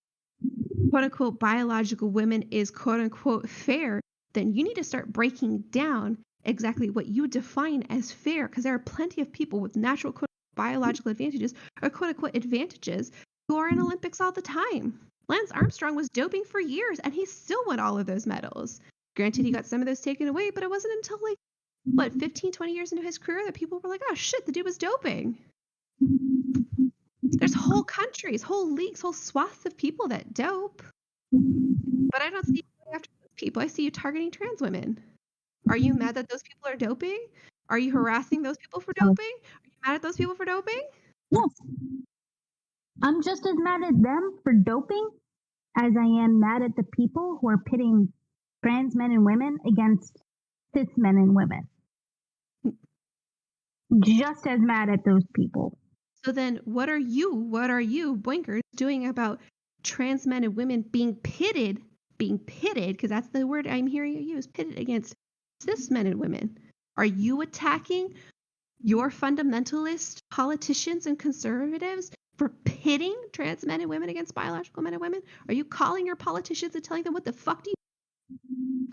quote unquote biological women is quote unquote fair, then you need to start breaking down exactly what you define as fair, because there are plenty of people with natural quote unquote biological advantages or quote unquote advantages who are in Olympics all the time. Lance Armstrong was doping for years and he still won all of those medals. Granted, he got some of those taken away, but it wasn't until like 15, 20 years into his career that people were like, oh shit, the dude was doping. There's whole countries, whole leagues, whole swaths of people that dope. But I don't see you going after those people. I see you targeting trans women. Are you mad that those people are doping? Are you harassing those people for doping? Are you mad at those people for doping? Yes. I'm just as mad at them for doping as I am mad at the people who are pitting trans men and women against cis men and women. Just as mad at those people. So then what are you, boinkers, doing about trans men and women being pitted, because that's the word I'm hearing you use, pitted against cis men and women? Are you attacking your fundamentalist politicians and conservatives for pitting trans men and women against biological men and women? Are you calling your politicians and telling them what the fuck do you?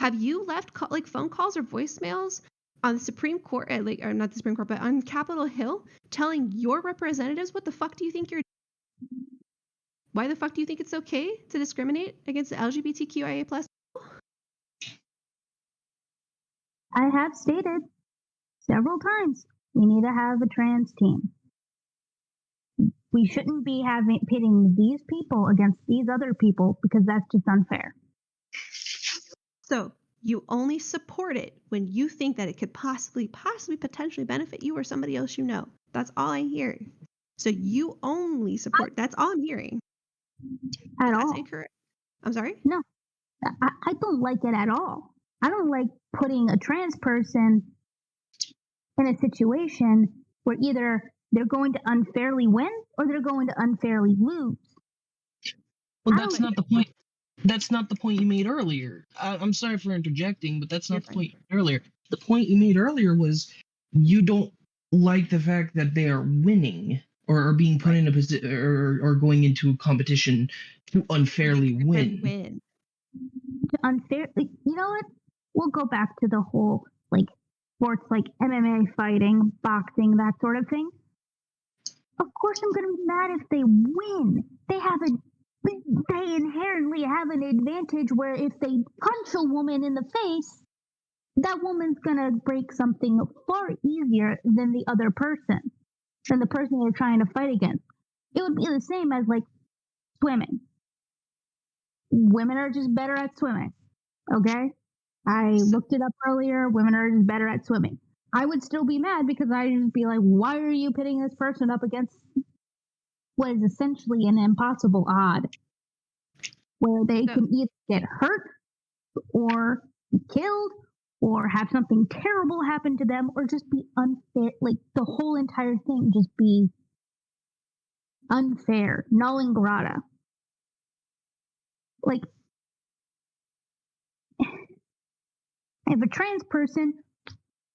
Have you left like phone calls or voicemails on the Supreme Court, or not the Supreme Court, but on Capitol Hill, telling your representatives what the fuck do you think you're? Why the fuck do you think it's okay to discriminate against the LGBTQIA plus? I have stated several times we need to have a trans team. We shouldn't be pitting these people against these other people because that's just unfair. So you only support it when you think that it could possibly, potentially benefit you or somebody else you know. That's all I hear. So you only support. That's all I'm hearing. At That's all. incorrect. I'm sorry? No, I don't like it at all. I don't like putting a trans person in a situation where either they're going to unfairly win or they're going to unfairly lose. Well, that's not the point. That's not the point you made earlier. I'm sorry for interjecting, but that's not the point you made earlier. The point you made earlier was you don't like the fact that they are winning or are being put in a position or going into a competition to unfairly win. To unfairly, you know what? We'll go back to the whole like sports like MMA fighting, boxing, that sort of thing. Of course I'm going to be mad if they win. They inherently have an advantage where if they punch a woman in the face, that woman's going to break something far easier than the other person, than the person they're trying to fight against. It would be the same as like swimming. Women are just better at swimming. Okay? I looked it up earlier. Women are just better at swimming. I would still be mad because I'd just be like, why are you pitting this person up against what is essentially an impossible odd where they can either get hurt or be killed or have something terrible happen to them or just be unfair. Like the whole entire thing just be unfair, null and grata. Like, if a trans person,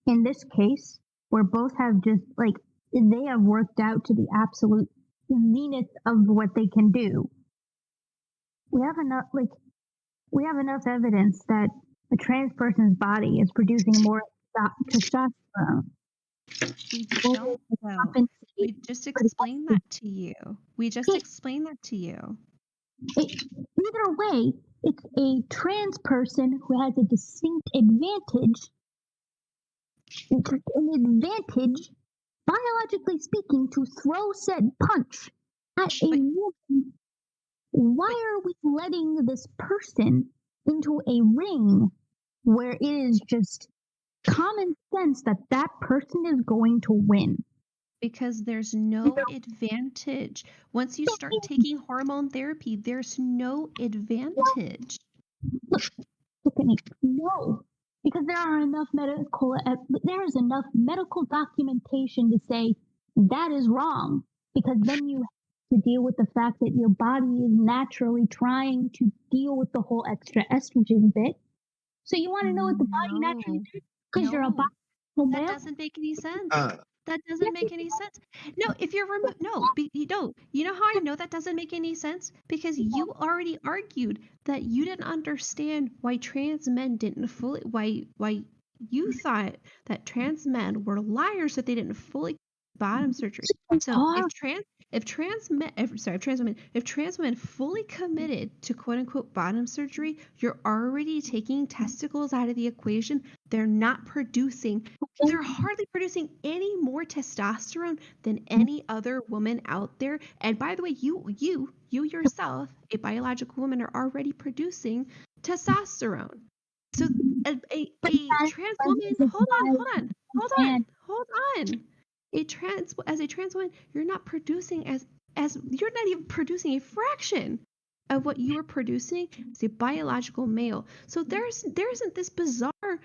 in this case, where both have just like, they have worked out to the absolute zenith of what they can do. We have enough evidence that a trans person's body is producing more testosterone. We don't know. We just explained that to you. Either way, it's a trans person who has a distinct advantage. It's an advantage, biologically speaking, to throw said punch at a woman. Why are we letting this person into a ring where it is just common sense that that person is going to win? Because there's no advantage. Once you start taking hormone therapy, there's no advantage. No, because there is enough medical documentation to say that is wrong. Because then you have to deal with the fact that your body is naturally trying to deal with the whole extra estrogen bit. So you want to know what the body naturally does? Because you're a biological male. That doesn't make any sense. That doesn't make any sense. No, if you're you know how I know that doesn't make any sense? Because you already argued that you didn't understand why trans men didn't fully, why you thought that trans men were liars, that they didn't fully bottom surgery. So if trans women fully committed to quote unquote bottom surgery, you're already taking testicles out of the equation. They're hardly producing any more testosterone than any other woman out there. And by the way, you yourself, a biological woman, are already producing testosterone. So a trans woman, hold on. As a trans woman, you're not producing you're not even producing a fraction of what you are producing as a biological male. So there isn't this bizarre,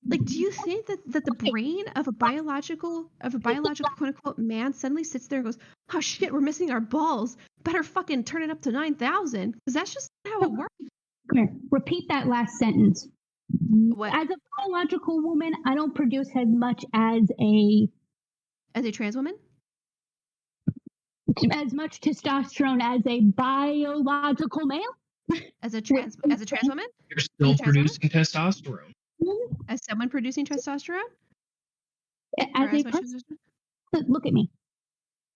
like, do you think that the brain of a biological quote unquote man suddenly sits there and goes, oh shit, we're missing our balls, better fucking turn it up to 9,000? Because that's just how it works. Okay, repeat that last sentence. What? As a biological woman, I don't produce as much as a trans woman? as much testosterone as a biological male? As a trans woman? You're still As a trans woman? producing testosterone. As someone producing testosterone? Or As a as much person, testosterone? look at me.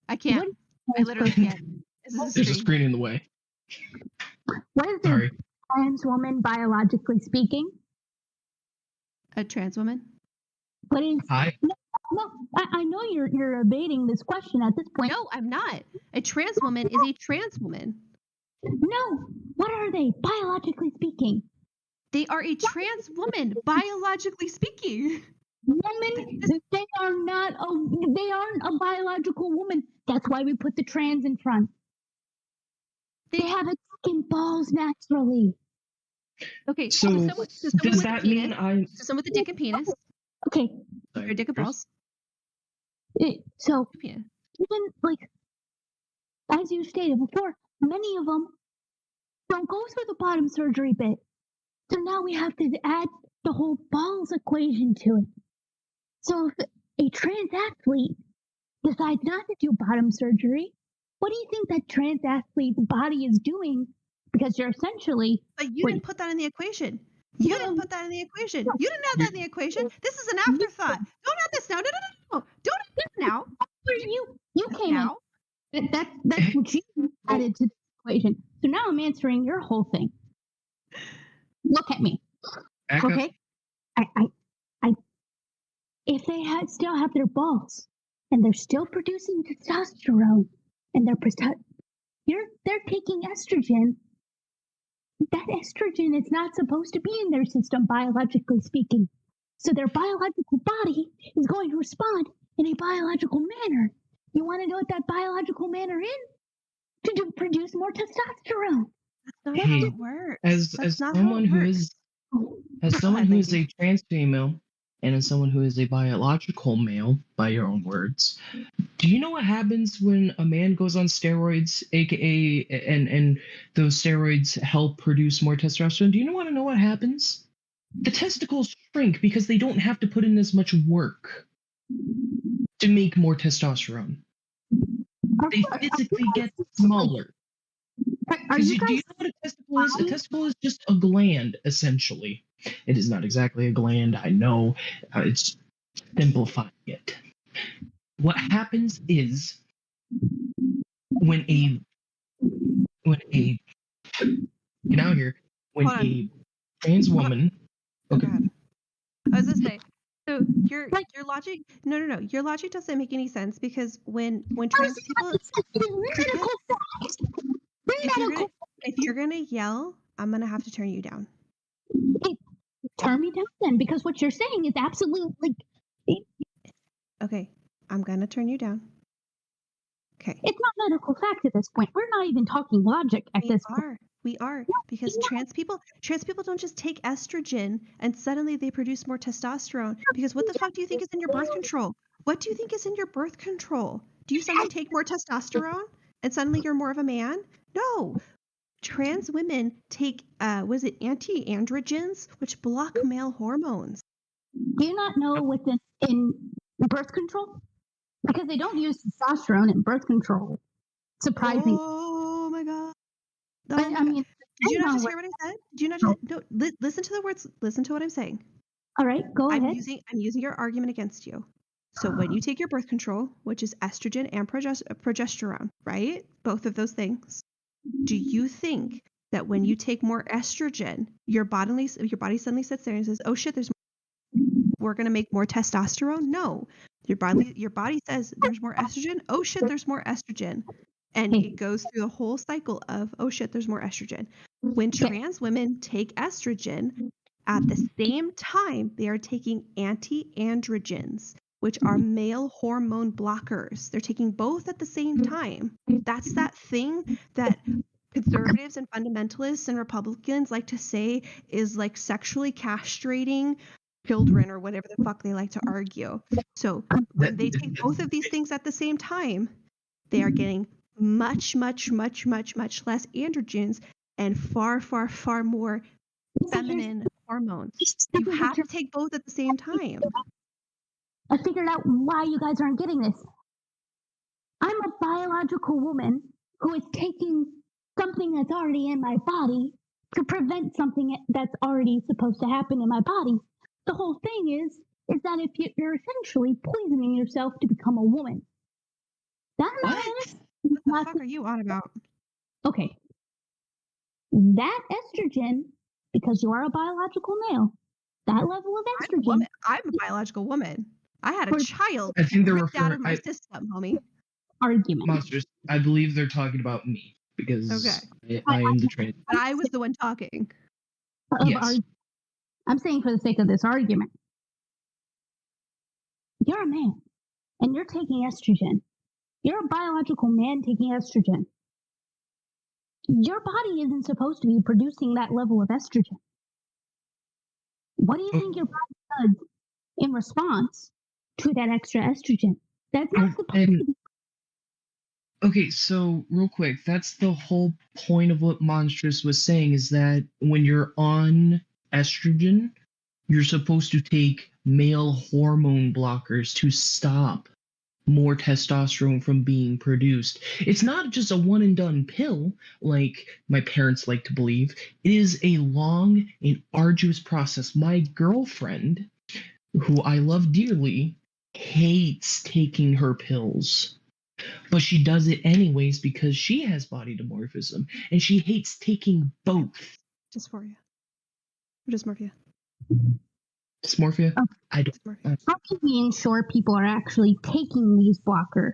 I can't. I literally can't. This is a There's a screen. screen in the way. What is Sorry. a trans woman biologically speaking? A trans woman? What is? Hi. No, I know you're evading this question at this point. No, I'm not. A trans woman is a trans woman. No, what are they biologically speaking? They are a trans woman, biologically speaking. Woman, they aren't a biological woman. That's why we put the trans in front. They have a dick and balls naturally. Okay, So someone does with that a penis, mean someone with a dick and penis, Okay, or dick and balls. so Penis. even like as you stated before, many of them don't go through the bottom surgery bit. So now we have to add the whole balls equation to it. So if a trans athlete decides not to do bottom surgery, what do you think that trans athlete's body is doing? Because you're essentially. But you didn't put that in the equation. You didn't put that in the equation. You didn't add that in the equation. This is an afterthought. Don't add this now. No. Don't add this now. You came now. in. That's what you added to the equation. So now I'm answering your whole thing. Look at me. Okay. I if they still have their balls and they're still producing testosterone and they're taking estrogen. That estrogen is not supposed to be in their system, biologically speaking. So their biological body is going to respond in a biological manner. You want to know what that biological manner is? To produce more testosterone. That's not how it works. As someone who is a trans female and as someone who is a biological male, by your own words, do you know what happens when a man goes on steroids, aka and those steroids help produce more testosterone? Do you want to know what happens? The testicles shrink because they don't have to put in as much work to make more testosterone. They physically get smaller. Do you know what a testicle is? A testicle is just a gland, essentially. It is not exactly a gland, I know. It's simplifying it. What happens is when a get out here, when a trans woman. Okay. I was gonna say, so your logic, no, your logic doesn't make any sense because when trans people, if you're gonna yell, I'm gonna have to turn you down. Turn me down then, because what you're saying is absolutely. Okay, I'm gonna turn you down. Okay. It's not medical fact at this point. We're not even talking logic at this point. We are because trans people don't just take estrogen and suddenly they produce more testosterone. Because what the fuck do you think is in your birth control? What do you think is in your birth control? Do you suddenly take more testosterone and suddenly you're more of a man? No. Trans women take anti-androgens, which block male hormones. Do you not know what's in birth control? Because they don't use testosterone in birth control. Surprising. Oh my god. I mean, did you not just hear what I said? Did you not just listen to the words? Listen to what I'm saying. All right, go ahead. I'm using your argument against you. So when you take your birth control, which is estrogen and progesterone, right? Both of those things. Do you think that when you take more estrogen, your body suddenly sits there and says, "Oh shit, we're going to make more testosterone"? No. Your body says there's more estrogen. Oh shit, there's more estrogen. And it goes through the whole cycle of, oh shit, there's more estrogen. When trans women take estrogen, at the same time, they are taking anti-androgens, which are male hormone blockers. They're taking both at the same time. That's that thing that conservatives and fundamentalists and Republicans like to say is like sexually castrating children or whatever the fuck they like to argue. So when they take both of these things at the same time, they are getting much less androgens and far more feminine hormones. You have to take both at the same time. I figured out why you guys aren't getting this. I'm a biological woman who is taking something that's already in my body to prevent something that's already supposed to happen in my body. The whole thing is that if you're essentially poisoning yourself to become a woman. That What? What the fuck are you on about? Okay. That estrogen, because you are a biological male, that level of I'm a estrogen. woman. I'm a biological woman. I had a For- child I think they're ripped out referring. of my system, homie. Argument. Monsters. I believe they're talking about me because Okay. I am the trans. But I was the one talking. Yes. I'm saying for the sake of this argument, you're a man and you're taking estrogen. You're a biological man taking estrogen. Your body isn't supposed to be producing that level of estrogen. What do you think your body does in response to that extra estrogen? That's not supposed to be. Okay, so real quick, that's the whole point of what Monstrous was saying is that when you're on estrogen, you're supposed to take male hormone blockers to stop more testosterone from being produced. It's not just a one and done pill like my parents like to believe. It is a long and arduous process. My girlfriend, who I love dearly, hates taking her pills. But she does it anyways because she has body dimorphism and she hates taking both. Dysphoria. Dysmorphia. Dysmorphia? Oh. I don't. Dysmorphia. How can we ensure people are actually taking these blockers?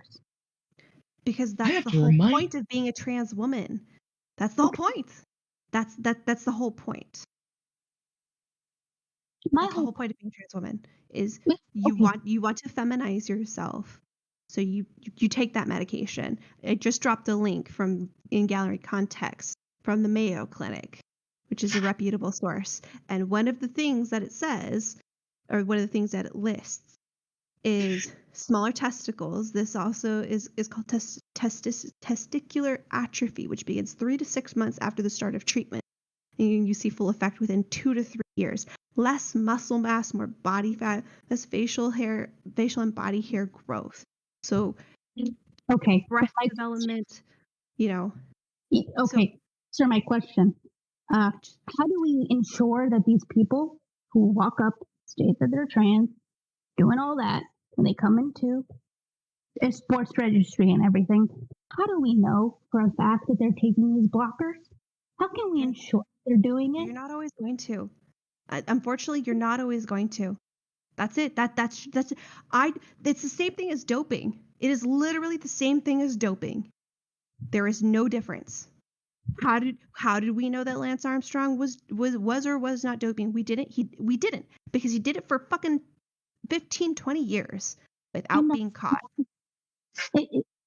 Because I that's have the to whole remind. point of being a trans woman. That's the whole point. That's the whole point. My That's the whole whole point of being a trans woman is Okay. you want to feminize yourself. So you take that medication. I just dropped a link from in gallery context from the Mayo Clinic, which is a reputable source. And one of the things that it says, or one of the things that it lists, is smaller testicles. This also is called testicular atrophy, which begins 3 to 6 months after the start of treatment. And you see full effect within 2 to 3 years. Less muscle mass, more body fat, less facial and body hair growth. So Okay. breast development, Okay. So my question: how do we ensure that these people who walk up, state that they're trans, doing all that, when they come into a sports registry and everything, how do we know for a fact that they're taking these blockers? How can we ensure they're doing it? You're not always going to. Unfortunately, you're not always going to. That's it. That's it's the same thing as doping. It is literally the same thing as doping. There is no difference. How did we know that Lance Armstrong was or was not doping? We didn't. We didn't because he did it for fucking 15, 20 years without being caught.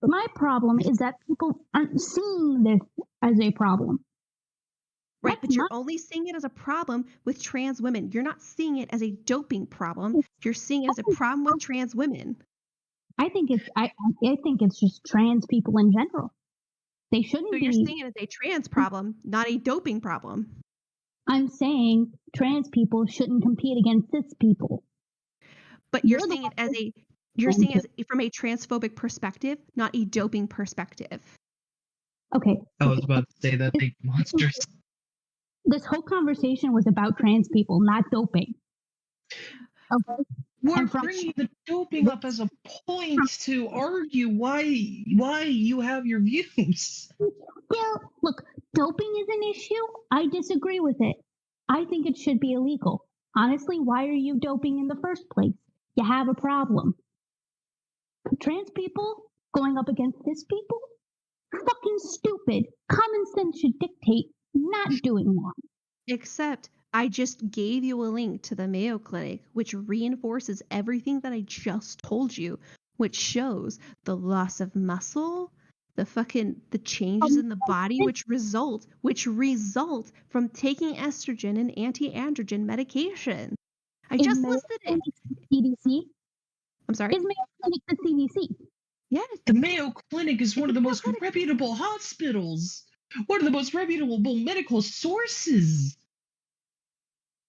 My problem is that people aren't seeing this as a problem. Right, but you're only seeing it as a problem with trans women. You're not seeing it as a doping problem. You're seeing it as a problem with trans women. I think it's just trans people in general. They shouldn't So be. you're seeing it as a trans problem, not a doping problem. I'm saying trans people shouldn't compete against cis people. But you're seeing it as from a transphobic perspective, not a doping perspective. Okay. I was about to say that they monsters. This whole conversation was about trans people, not doping. Okay. We're bringing the doping up as a point to argue why you have your views. Well, look, doping is an issue. I disagree with it. I think it should be illegal. Honestly, why are you doping in the first place? You have a problem. Trans people going up against cis people? Fucking stupid. Common sense should dictate not doing that. Except I just gave you a link to the Mayo Clinic, which reinforces everything that I just told you, which shows the loss of muscle, the changes in the body, which result from taking estrogen and anti-androgen medication. I just listed it. CDC? I'm sorry? Is Mayo Clinic the CDC? Yes. The Mayo Clinic is one of the most reputable hospitals. One of the most reputable medical sources.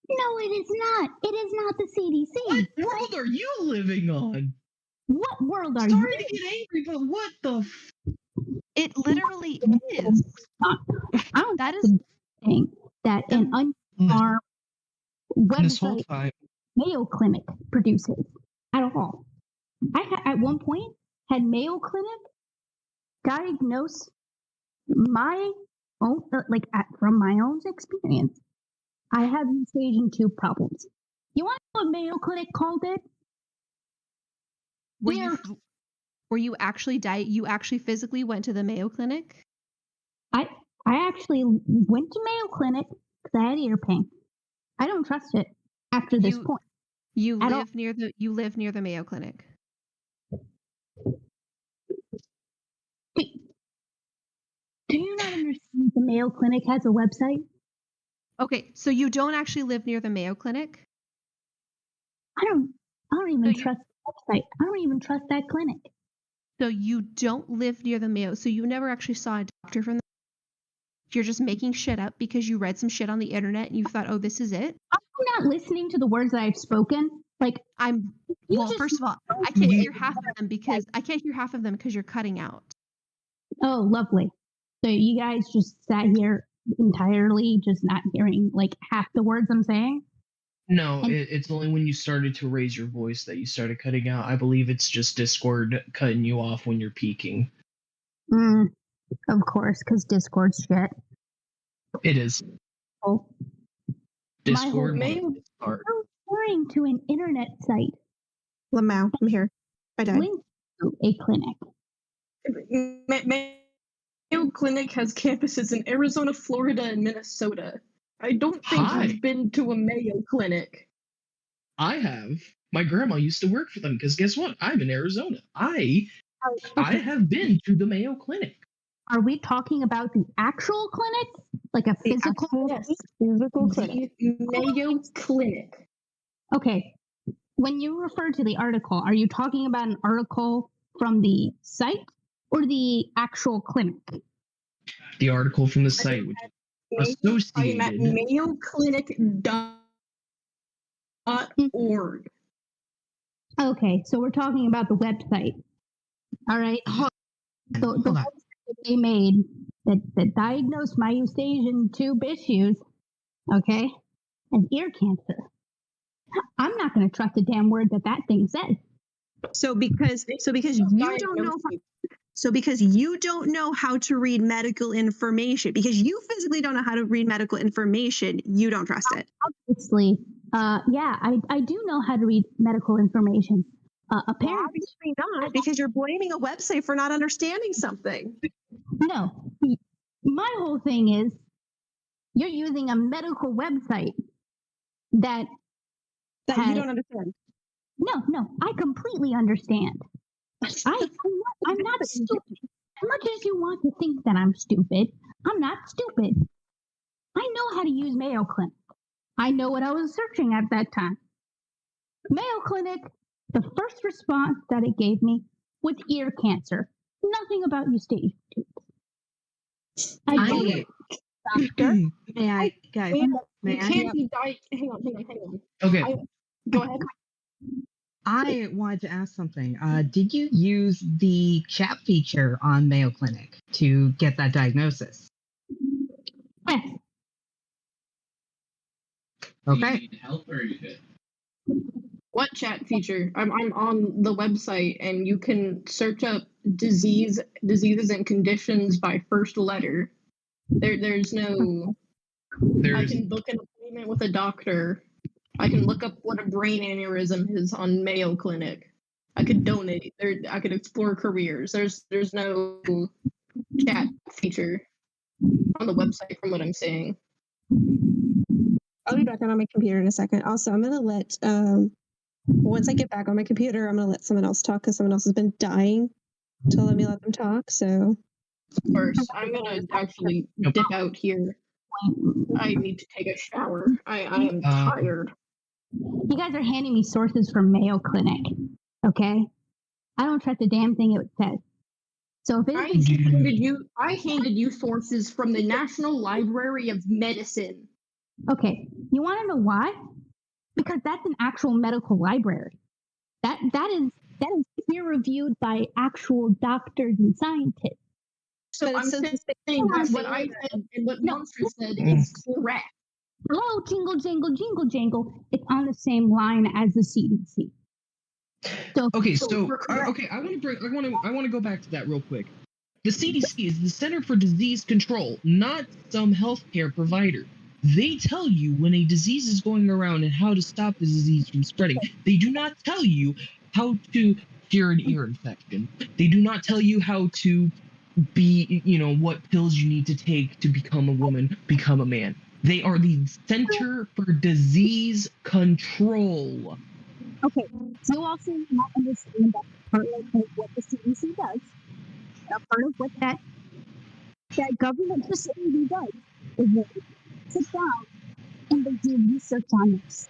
No, it is not. It is not the CDC. What world are you living on? What world are Sorry you to get angry, but what the? It literally is. I'm That is saying that an unfarmed This whole website time, Mayo Clinic produces at all. At one point had Mayo Clinic diagnose my own, from my own experience. I have stage 2 problems. You want to know what Mayo Clinic called it? were you actually you actually physically went to the Mayo Clinic? I actually went to Mayo Clinic because I had ear pain. I don't trust it after this point. You live near the Mayo Clinic. Do you not understand the Mayo Clinic has a website? Okay, so you don't actually live near the Mayo Clinic? I don't even trust the website. I don't even trust that clinic. So you don't live near the Mayo. So you never actually saw a doctor from the You're just making shit up because you read some shit on the internet and you thought, oh, this is it? I'm not listening to the words that I've spoken. First of all, I can't hear half of them because you're cutting out. Oh, lovely. So you guys just sat here entirely just not hearing half the words I'm saying? no, it's only when you started to raise your voice that you started cutting out. I believe it's just Discord cutting you off when you're peaking. Of course, because Discord's shit. It is. Oh. Discord. I'm referring to an internet site. Lamau, I'm here. I died. Linked to a clinic. Mayo Clinic has campuses in Arizona, Florida, and Minnesota. I don't think you've been to a Mayo Clinic. I have. My grandma used to work for them because guess what? I'm in Arizona. I have been to the Mayo Clinic. Are we talking about the actual clinic? Like a physical? Yes, physical clinic. Mayo Clinic. Okay. When you refer to the article, are you talking about an article from the site or the actual clinic? The article from the site, which is associated. I'm at mayoclinic.org. Okay, so we're talking about the website. All right. The website that they made that diagnosed my stage 2 issues, okay, and ear cancer. I'm not going to trust a damn word that thing says. So because you don't know how to read medical information, because you physically don't know how to read medical information, you don't trust it. Obviously, I do know how to read medical information. Apparently not, because you're blaming a website for not understanding something. No, my whole thing is you're using a medical website that you don't understand. No, I completely understand. I'm not stupid. As much as you want to think that I'm stupid, I'm not stupid. I know how to use Mayo Clinic. I know what I was searching at that time. Mayo Clinic, the first response that it gave me was ear cancer. Nothing about you stage 2. Hang on. Okay. Go ahead. I wanted to ask something. Did you use the chat feature on Mayo Clinic to get that diagnosis? Yes. Okay. Do you need help or are you good? What chat feature? I'm on the website and you can search up diseases and conditions by first letter. There's no. I can book an appointment with a doctor. I can look up what a brain aneurysm is on Mayo Clinic. I could donate. I could explore careers. There's no chat feature on the website from what I'm saying. I'll be back on my computer in a second. Also, I'm gonna let once I get back on my computer, I'm gonna let someone else talk because someone else has been dying to let them talk. So first, I'm gonna actually dip out here. I need to take a shower. I am tired. You guys are handing me sources from Mayo Clinic, okay? I don't trust a damn thing it says. So if I handed you sources from the National Library of Medicine. Okay, you want to know why? Because that's an actual medical library. That is That is peer reviewed by actual doctors and scientists. So I'm saying that what I said and what Monster said is correct. Hello, jingle, jingle, jingle, jingle. It's on the same line as the CDC. So, Okay, I want to go back to that real quick. The CDC is the Center for Disease Control, not some healthcare provider. They tell you when a disease is going around and how to stop the disease from spreading. They do not tell you how to cure an ear infection. They do not tell you how to be, what pills you need to take to become a woman, become a man. They are the Center for Disease Control. okay, you also not understand that part of what the CDC does, a part of what that government facility does, is they sit down and they do research on this.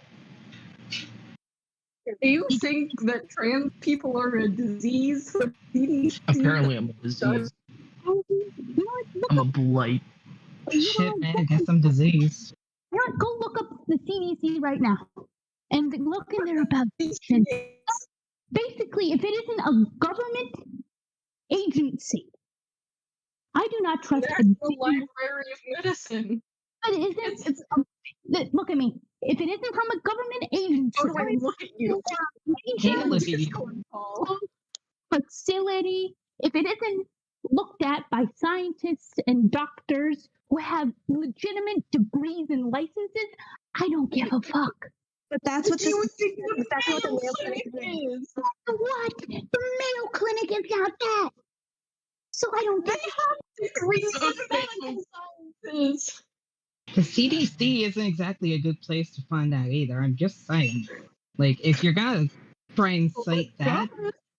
Do you think that trans people are a disease? Apparently, I'm a disease. I'm a blight. Shit, man, I guess I'm diseased. Go look up the CDC right now and look in there about patients. Basically, if it isn't a government agency, I do not trust the Library of Medicine. But it's look at me. If it isn't from a government agency, how do I look at you? Facility, if it isn't looked at by scientists and doctors who have legitimate degrees and licenses, I don't give a fuck. But that's what the Mayo Clinic is. What? The Mayo Clinic is not that. So I don't get degrees of medical sciences. The CDC isn't exactly a good place to find out either. I'm just saying. Like, if you're gonna try and cite that,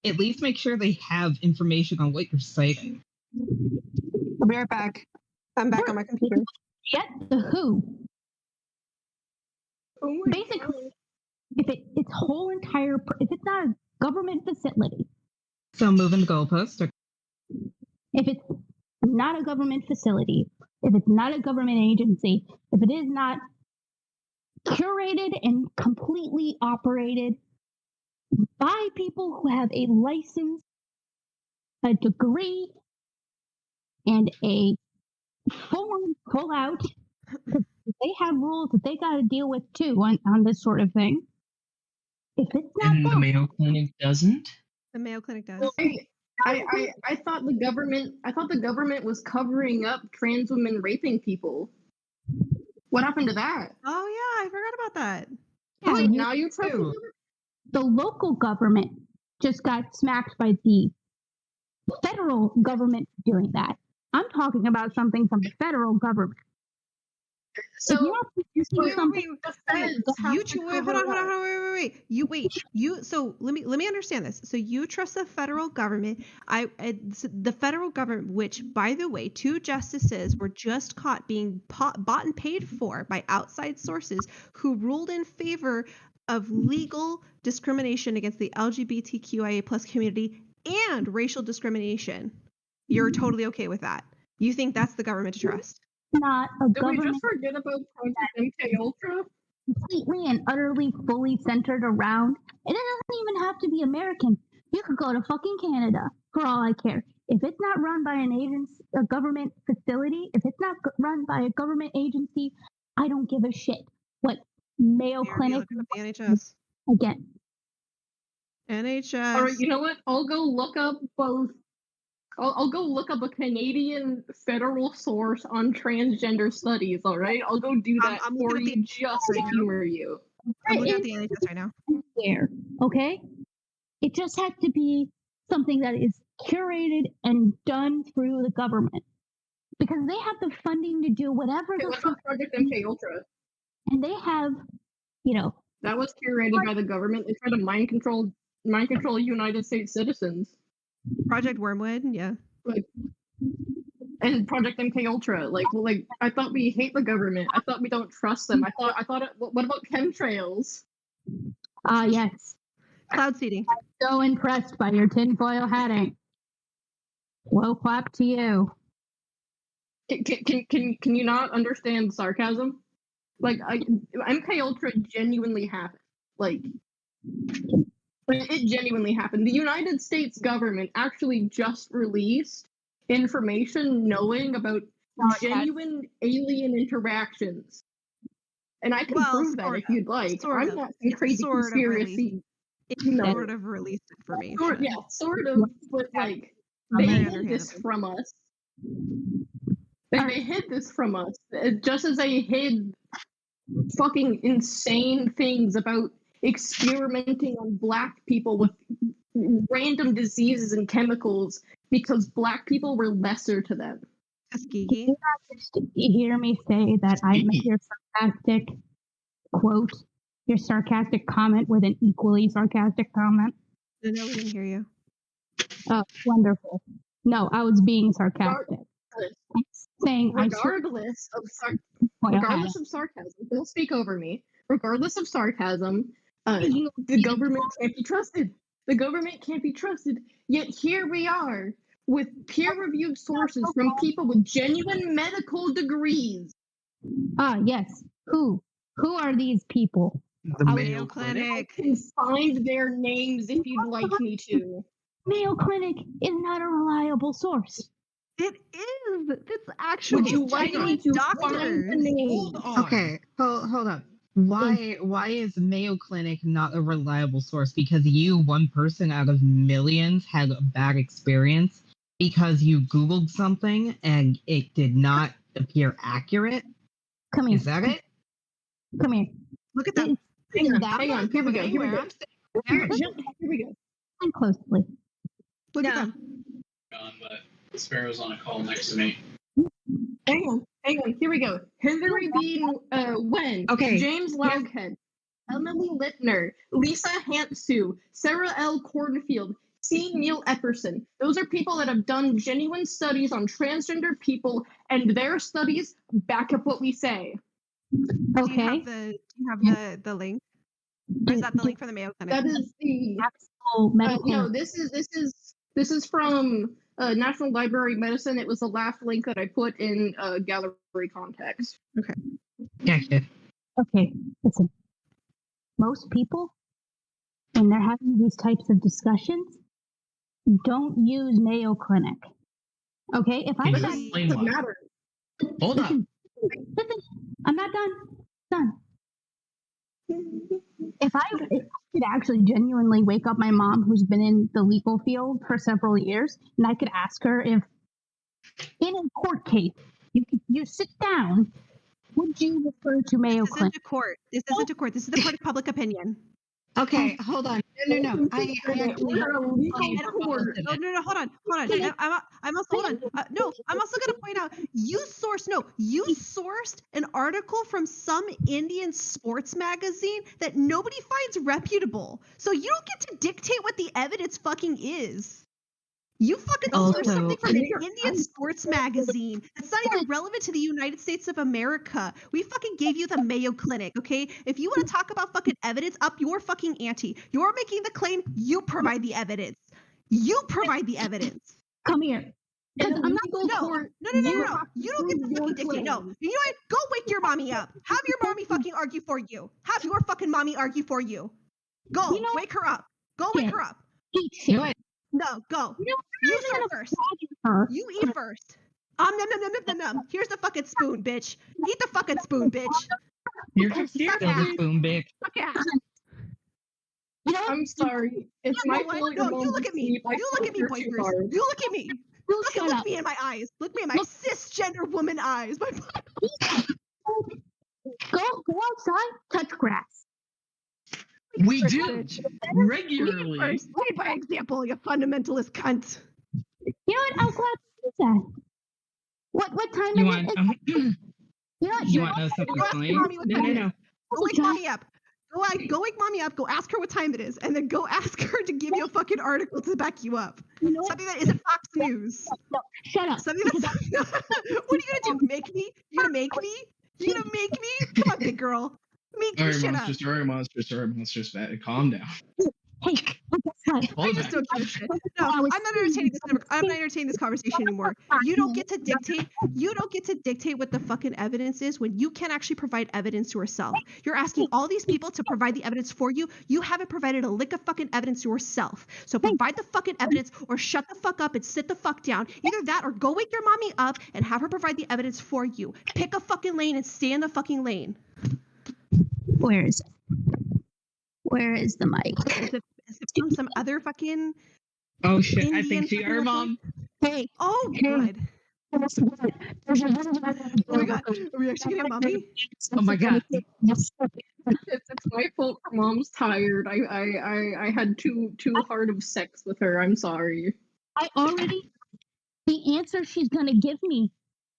at least make sure they have information on what you're citing. I'll be right back. I'm back on my computer. Get the WHO. Basically, if it's whole entire, if it's not a government facility. So moving the goalpost. If it's not a government facility, if it's not a government agency, if it is not curated and completely operated by people who have a license, a degree, and a full out, they have rules that they got to deal with too on this sort of thing. If it's not and the Mayo Clinic doesn't. The Mayo Clinic does. Well, I thought the government was covering up trans women raping people. What happened to that? Oh yeah, I forgot about that. Yeah, wait, now you trust the local government just got smacked by the federal government doing that. I'm talking about something from the federal government. So wait, so let me understand this. So you trust the federal government. The federal government, which by the way, 2 justices were just caught being bought and paid for by outside sources who ruled in favor of legal discrimination against the LGBTQIA plus community and racial discrimination. You're totally okay with that. You think that's the government to trust? Not a Did government. we just forget about Project MK Ultra? Completely and utterly fully centered around. It doesn't even have to be American. You could go to fucking Canada for all I care. If it's not run by an agency, a government facility, if it's not run by a government agency, I don't give a shit. What Mayo Clinic? The NHS. Again. NHS. All right, you know what? I'll go look up both. I'll go look up a Canadian federal source on transgender studies. All right, I'll go do that for you just to humor you. I'm looking at the NHS right now. There, okay. It just has to be something that is curated and done through the government because they have the funding to do whatever. What about Project MK Ultra? And they have, that was curated by the government. They try to mind control United States citizens. Project Wormwood, yeah. And Project MK Ultra, I thought we hate the government. I thought we don't trust them. I thought. What about chemtrails? Yes. Cloud seeding. I'm so impressed by your tinfoil hatting. Low clap to you. Can you not understand sarcasm? MK Ultra genuinely happened. It genuinely happened. The United States government actually just released information knowing about genuine alien interactions. And I can prove that if you'd like. I'm not some crazy conspiracy. It's No. sort of released information. Sort of, but like they hid this from us. They hid this from us, just as they hid fucking insane things about experimenting on black people with random diseases and chemicals because black people were lesser to them. Tuskegee. Did you not just hear me say that I met your sarcastic quote, your sarcastic comment with an equally sarcastic comment? No, we didn't hear you. Oh, wonderful. No, I was being sarcastic. Saying regardless of sarcasm, don't speak over me. Regardless of sarcasm, the government can't be trusted. The government can't be trusted. Yet here we are with peer-reviewed sources from people with genuine medical degrees. Ah, yes. Who are these people? The Mayo Clinic. I can find their names if you'd like me to. Mayo Clinic is not a reliable source. It is. It's actually Would you like me to find the name? Hold on. Okay, hold on. Why is Mayo Clinic not a reliable source? Because you, one person out of millions, had a bad experience because you Googled something and it did not appear accurate? Come here. Is that it? Come here. Look at that. Hang on. Here we go. Here we go. Listen closely. Look at them. But the sparrow's on a call next to me. Hang on. Here we go. Hillary B. Wen. Okay. James Loughead. Emily Littner. Lisa Hantsu. Sarah L. Cornfield. C. Neil Epperson. Those are people that have done genuine studies on transgender people, and their studies back up what we say. Okay. Do you have the link? Or is that the link for the Mayo Clinic? That is the actual medical. No, this is from National Library of Medicine. It was the last link that I put in gallery context. Okay. Gotcha. Okay, listen. Most people, when they're having these types of discussions, don't use Mayo Clinic. Okay, if I doesn't matter. Hold on. Listen, I'm not done. If I could actually genuinely wake up my mom, who's been in the legal field for several years, and I could ask her if, in a court case, you sit down, would you refer to Mayo Clinic? This isn't a court. This is the court of public opinion. Okay, hold on. No. I actually. Hold on. I'm also going to point out you sourced an article from some Indian sports magazine that nobody finds reputable. So you don't get to dictate what the evidence fucking is. You fucking sourced something from an Indian sports magazine that's not even relevant to the United States of America. We fucking gave you the Mayo Clinic, okay? If you want to talk about fucking evidence, up your fucking ante. You're making the claim, you provide the evidence. You provide the evidence. Come here. I'm not No. You don't get to fucking dictate. No. You know what? Go wake your mommy up. Have your mommy fucking argue for you. Have your fucking mommy argue for you. Go. Wake her up. Go wake her up. Do it. No, go. You start first. You eat first. Nom. Here's the fucking spoon, bitch. Eat the fucking spoon, bitch. Here's the spoon, bitch. I'm sorry. It's my fault. No, you look at me. You look at me, boy. You look at me. Look me in my eyes. Look me in my cisgender woman eyes. Go outside, touch grass. We do regularly. Lead by example, you fundamentalist cunt. You know what? I'm glad you said that. What time You is want? it? You want to know something funny? No. Go wake mommy up. Go wake mommy up. Go ask her what time it is, and then go ask her to give you a fucking article to back you up. Something that isn't Fox News. No, shut up. Something that's. What are you gonna do? Make me? You gonna make me? You gonna make me? Come on, big girl. Make me shut up. Monsters. Calm down. Hey, I just don't give a shit. No, I'm not entertaining this. I'm not entertaining this conversation anymore. You don't get to dictate. You don't get to dictate what the fucking evidence is when you can't actually provide evidence to yourself. You're asking all these people to provide the evidence for you. You haven't provided a lick of fucking evidence yourself. So provide the fucking evidence, or shut the fuck up and sit the fuck down. Either that, or go wake your mommy up and have her provide the evidence for you. Pick a fucking lane and stay in the fucking lane. Where is it? Where is the mic? Is it from some other fucking Oh shit! I Indian think she fucking her website? mom. Hey, Oh, Hey. good. there's a Oh my god. Are we actually getting mommy? Oh my god! It's my fault. Her mom's tired. I had too hard of sex with her. I'm sorry. I already the answer she's gonna give me.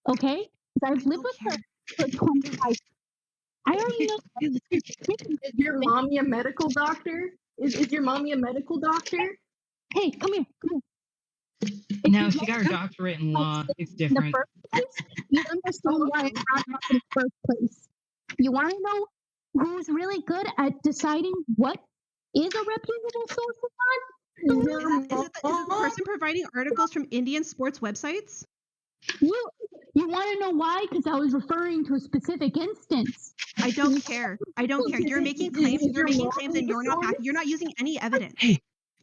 Okay? 'Cause I've lived with her for 25. I already know. Is your mommy a medical doctor? Is your mommy a medical doctor? Hey, come here. No, she got her doctorate in law. It's In the different. first place, you understand why I brought it up in the first place. You want to know who's really good at deciding what is a reputable source or not? Is it the person providing articles from Indian sports websites? You want to know why? Because I was referring to a specific instance. I don't care. I don't care. You're making claims. You're making claims, and you're not using any evidence. Hey.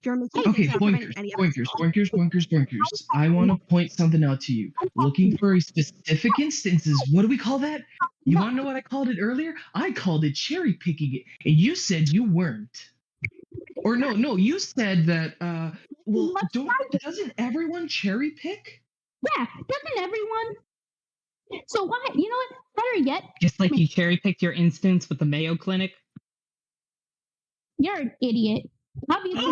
You're making Okay, claims, not providing any evidence. Boinkers. I want to point something out to you. Looking for a specific instances. What do we call that? You want to know what I called it earlier? I called it cherry picking it, and you said you weren't. Or no, you said that. Well, doesn't everyone cherry pick? Yeah, doesn't everyone? So why? You know what? Better yet, Just like you cherry picked your instance with the Mayo Clinic. you're an idiot. Obviously,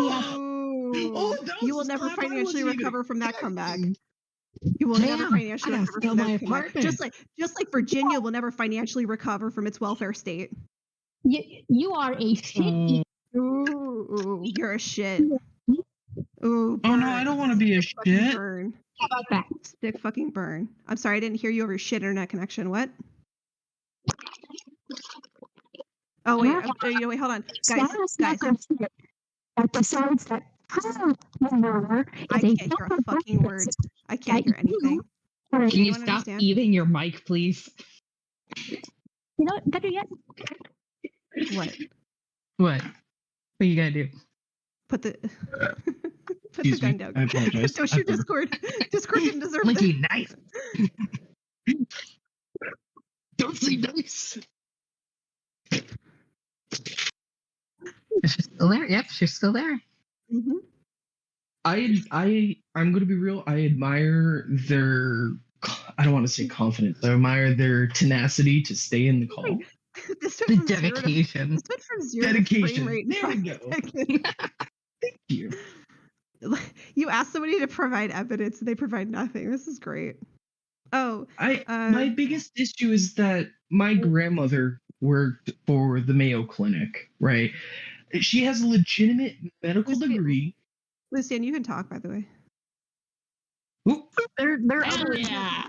You will never financially recover from that comeback. You will never financially recover from that comeback. Just like Virginia will never financially recover from its welfare state. You are a shit. Ooh, you're a shit. Ooh, Oh no, I don't want to be a shit. burn. How about that? Stick fucking burn. I'm sorry, I didn't hear you over your shit internet connection. What? Oh wait, wait, hold on, guys. Besides that, I can't hear a fucking word. I can't hear anything. Can you Anyone stop understand? eating your mic, please? You know what? Better yet. What? What? What you gotta do? Put the Excuse gun me. down. I apologize. Don't shoot Discord. Discord didn't deserve this. Linky, nice. Don't say nice. Is she still there? Yep, she's still there. Mm-hmm. I'm gonna be real. I admire their. I don't want to say confidence. I admire their tenacity to stay in the call. This The dedication. This went from 0 Dedication. to frame rate in There we 5 go. seconds. Thank you. You ask somebody to provide evidence, and they provide nothing. This is great. Oh, My biggest issue is that my grandmother worked for the Mayo Clinic, right? She has a legitimate medical degree. Lucian, you can talk, by the way. There are other Yeah.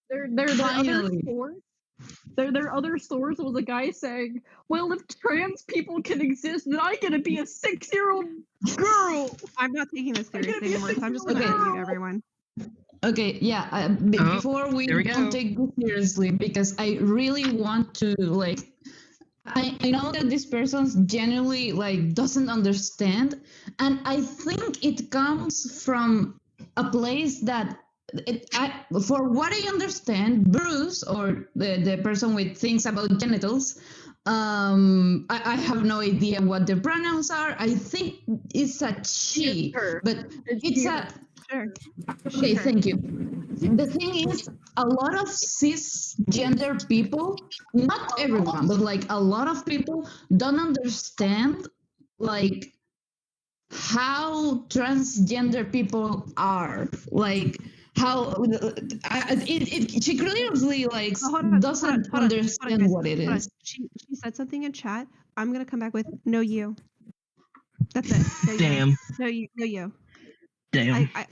there are other stores. There are other stores. There was a guy saying, "Well, if trans people can exist, then I get to be a 6-year-old girl." I'm not taking this seriously gonna be a anymore, so I'm just going to Okay. unmute everyone. Okay, yeah. Oh, Before we there we don't go. take this seriously, because I really want to I know that this person genuinely doesn't understand, and I think it comes from a place that for what I understand, Bruce, or the person with things about genitals, I have no idea what the pronouns are. I think it's a she, her. but it's a. Sure. Okay, Sure. thank you. The thing is, a lot of cisgender people, not everyone, but a lot of people don't understand how transgender people are. How she clearly doesn't understand what it is. She said something in chat. I'm gonna come back with no you. That's it. No, you. Damn. No you. No you. Damn. I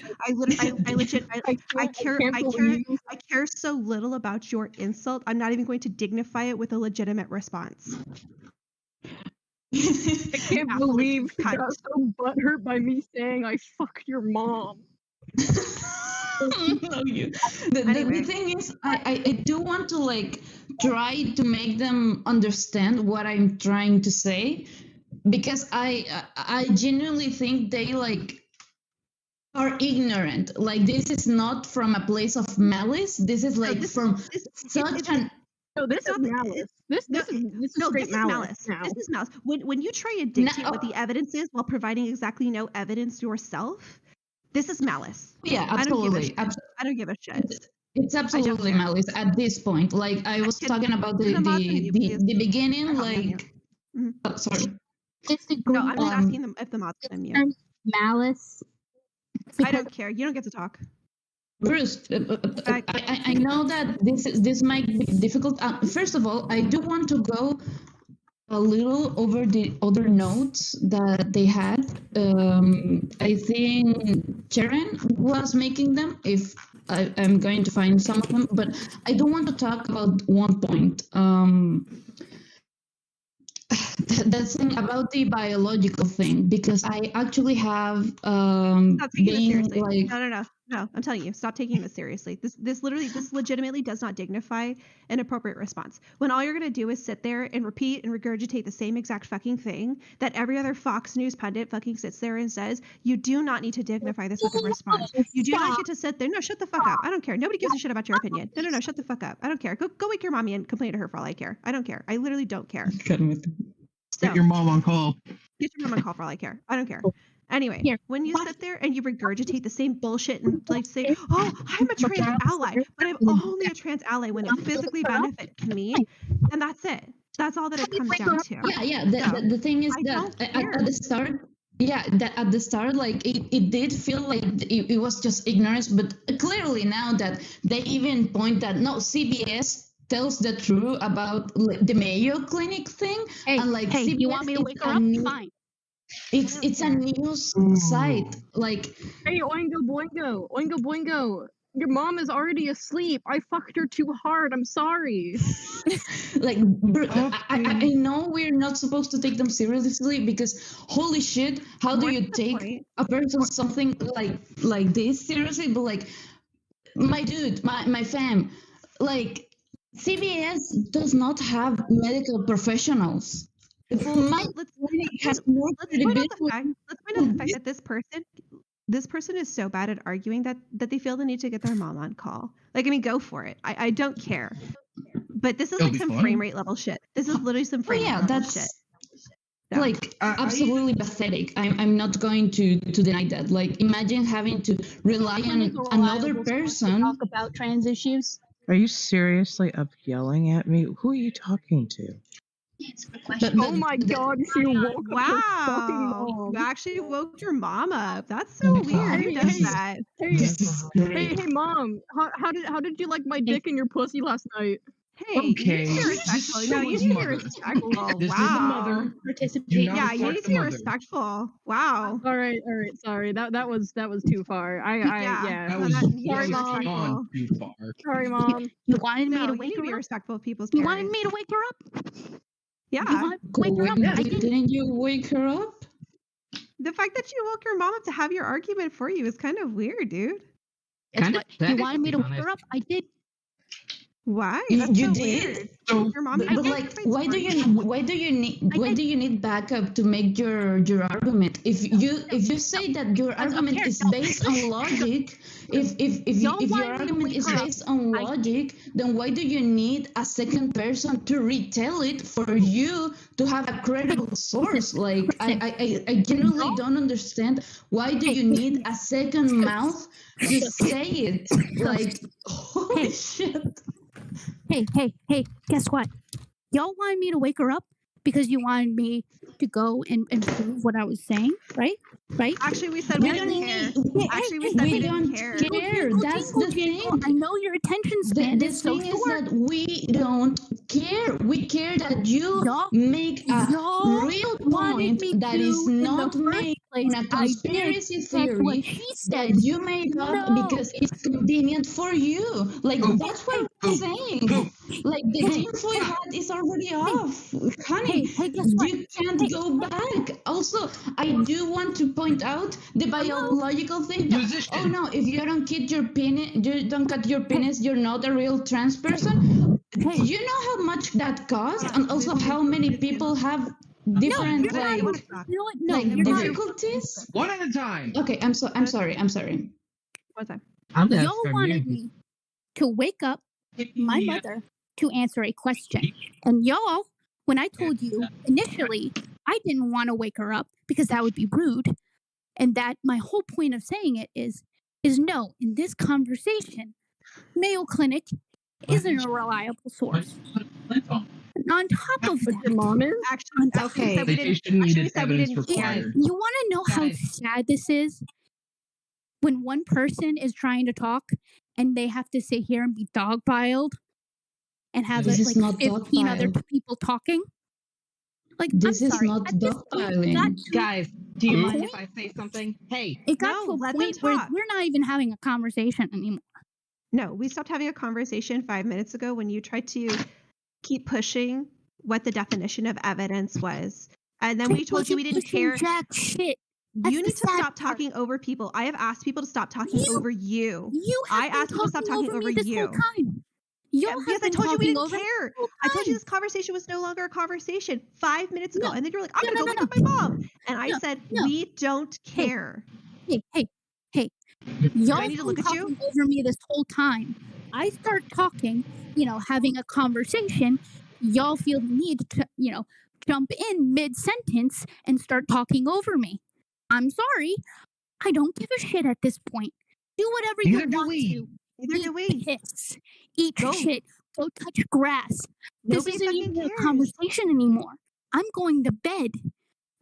care so little about your insult. I'm not even going to dignify it with a legitimate response. I can't believe she got so butthurt by me saying I fucked your mom. No, the thing is, I do want to like try to make them understand what I'm trying to say, because I genuinely think they like are ignorant. Like, this is not from a place of malice. This is like from such an. No, this is malice. This is straight malice. This is malice. When you try and dictate what the evidence is while providing exactly no evidence yourself, this is malice. Yeah, absolutely. I don't give a shit. It's absolutely malice at this point. Like, I was talking about the beginning, like. Oh, sorry. No, I'm just asking them if the mods can mute. Malice. I don't care. You don't get to talk. Bruce, I know that this might be difficult. First of all, I do want to go a little over the other notes that they had. I think Sharon was making them, if I'm going to find some of them, but I do want to talk about one point. The thing about the biological thing, because I actually have been like no, I'm telling you, stop taking this seriously. This legitimately does not dignify an appropriate response. When all you're going to do is sit there and repeat and regurgitate the same exact fucking thing that every other Fox News pundit fucking sits there and says, you do not need to dignify this with a response. You do not get to sit there. No, shut the fuck up. I don't care. Nobody gives a shit about your opinion. No, shut the fuck up. I don't care. Go wake your mommy and complain to her for all I care. I don't care. I literally don't care. Get your mom on call. Get your mom on call for all I care. I don't care. Anyway, when you sit there and you regurgitate the same bullshit and like say, oh, I'm a trans ally, but I'm only a trans ally when it physically benefits me, and that's it. That's all that it comes down to. Yeah. The thing is that at the start, at the start, like it did feel like it was just ignorance, but clearly now that they even point that no, CBS tells the truth about the Mayo Clinic thing, and like CBS, you want me to wake her up? Fine. It's a news site. Like, hey, Oingo Boingo, your mom is already asleep. I fucked her too hard. I'm sorry. Like, I know we're not supposed to take them seriously, because holy shit, how do you take a person something like this seriously? But like, my dude, my fam, like, CBS does not have medical professionals. Let's point out the fact that this person is so bad at arguing that they feel the need to get their mom on call. Like, I mean, go for it. I don't care. But this is like some frame rate level shit. This is literally some frame rate level shit. So. Like, absolutely pathetic. I'm not going to deny that. Like, imagine having to rely on another person. Talk about trans issues. Are you seriously up yelling at me? Who are you talking to? Oh my god, she woke up her fucking mom. You actually woke your mom up. That's so weird. Who does that? Hey, mom. How did you like my dick in your pussy last night? Hey, okay. You need to be respectful. No, you need to be respectful. This wow. is the mother. Yeah, you need to be respectful. Wow. All right. Sorry. That was too far. Sorry, mom. Too far. Sorry, mom. You wanted me to wake her up. Be respectful of people's You wanted me to wake her up. Yeah. Wake her up. Didn't you wake her up? The fact that you woke your mom up to have your argument for you is kind of weird, dude. You wanted me to wake her up. I did. Why? That's you so did? Weird. Your mom. But like, why do you need backup to make your argument? If you say that your argument is based on logic, if your argument is based on logic, then why do you need a second person to retell it for you to have a credible source? Like, I genuinely don't understand, why do you need a second mouth to say it? Like, holy shit. Hey, guess what? Y'all wanted me to wake her up because you wanted me to go and prove what I was saying, right? Actually, we said we didn't care. Actually, we said we didn't care. That's the thing. I know your attention span the is so thing short. is that we don't care. We care that you make a real point that is not made in a conspiracy theory that you made up because it's convenient for you. Like, that's why saying. Like the tinfoil hat is already off, honey. Hey, guess what? You can't go back. Also, I do want to point out the biological thing. That, oh no, if you don't cut your penis, you're not a real trans person. Do you know how much that costs, and also how many people have different you know what? No, like you're not. difficulties? One at a time. Okay, I'm sorry. What's that? Y'all wanted me to wake up my mother to answer a question. And y'all, when I told you initially, I didn't want to wake her up because that would be rude. And that my whole point of saying it is no, in this conversation, Mayo Clinic isn't a reliable source. And on top of that, Your mom is? Actually, we didn't care. You want to know how sad this is? When one person is trying to talk and they have to sit here and be dogpiled and have This is like not 15 other dogpile. people talking. Like, This I'm is sorry. not At this point, it got dogpiling. to- Guys, do you mind if I say something? Hey, It got No, to a let them point where talk. we're not even having a conversation anymore. No, we stopped having a conversation 5 minutes ago when you tried to keep pushing what the definition of evidence was. And then we told you we didn't care. Jack shit. That's You the need to sad stop part. talking over people. I have asked people to stop talking over you. You have I been asked people to stop talking over over me this you. whole time. Y'all have Because I been told you we talking didn't over me care. this whole I told you time. this conversation was no longer a conversation 5 minutes ago. No. And then you're like, I'm No, going to no, go wake no, up my mom. And I No, said, no. we don't Hey. care. Hey. Do I Y'all need to been look at talking you? over me this whole time. I start talking, having a conversation. Y'all feel the need to, jump in mid-sentence and start talking over me. I'm sorry. I don't give a shit at this point. Do whatever Neither you do want we. to. Neither Eat do we. piss. Eat Go. shit. Go touch grass. Nobody This isn't fucking even a cares. conversation anymore. I'm going to bed.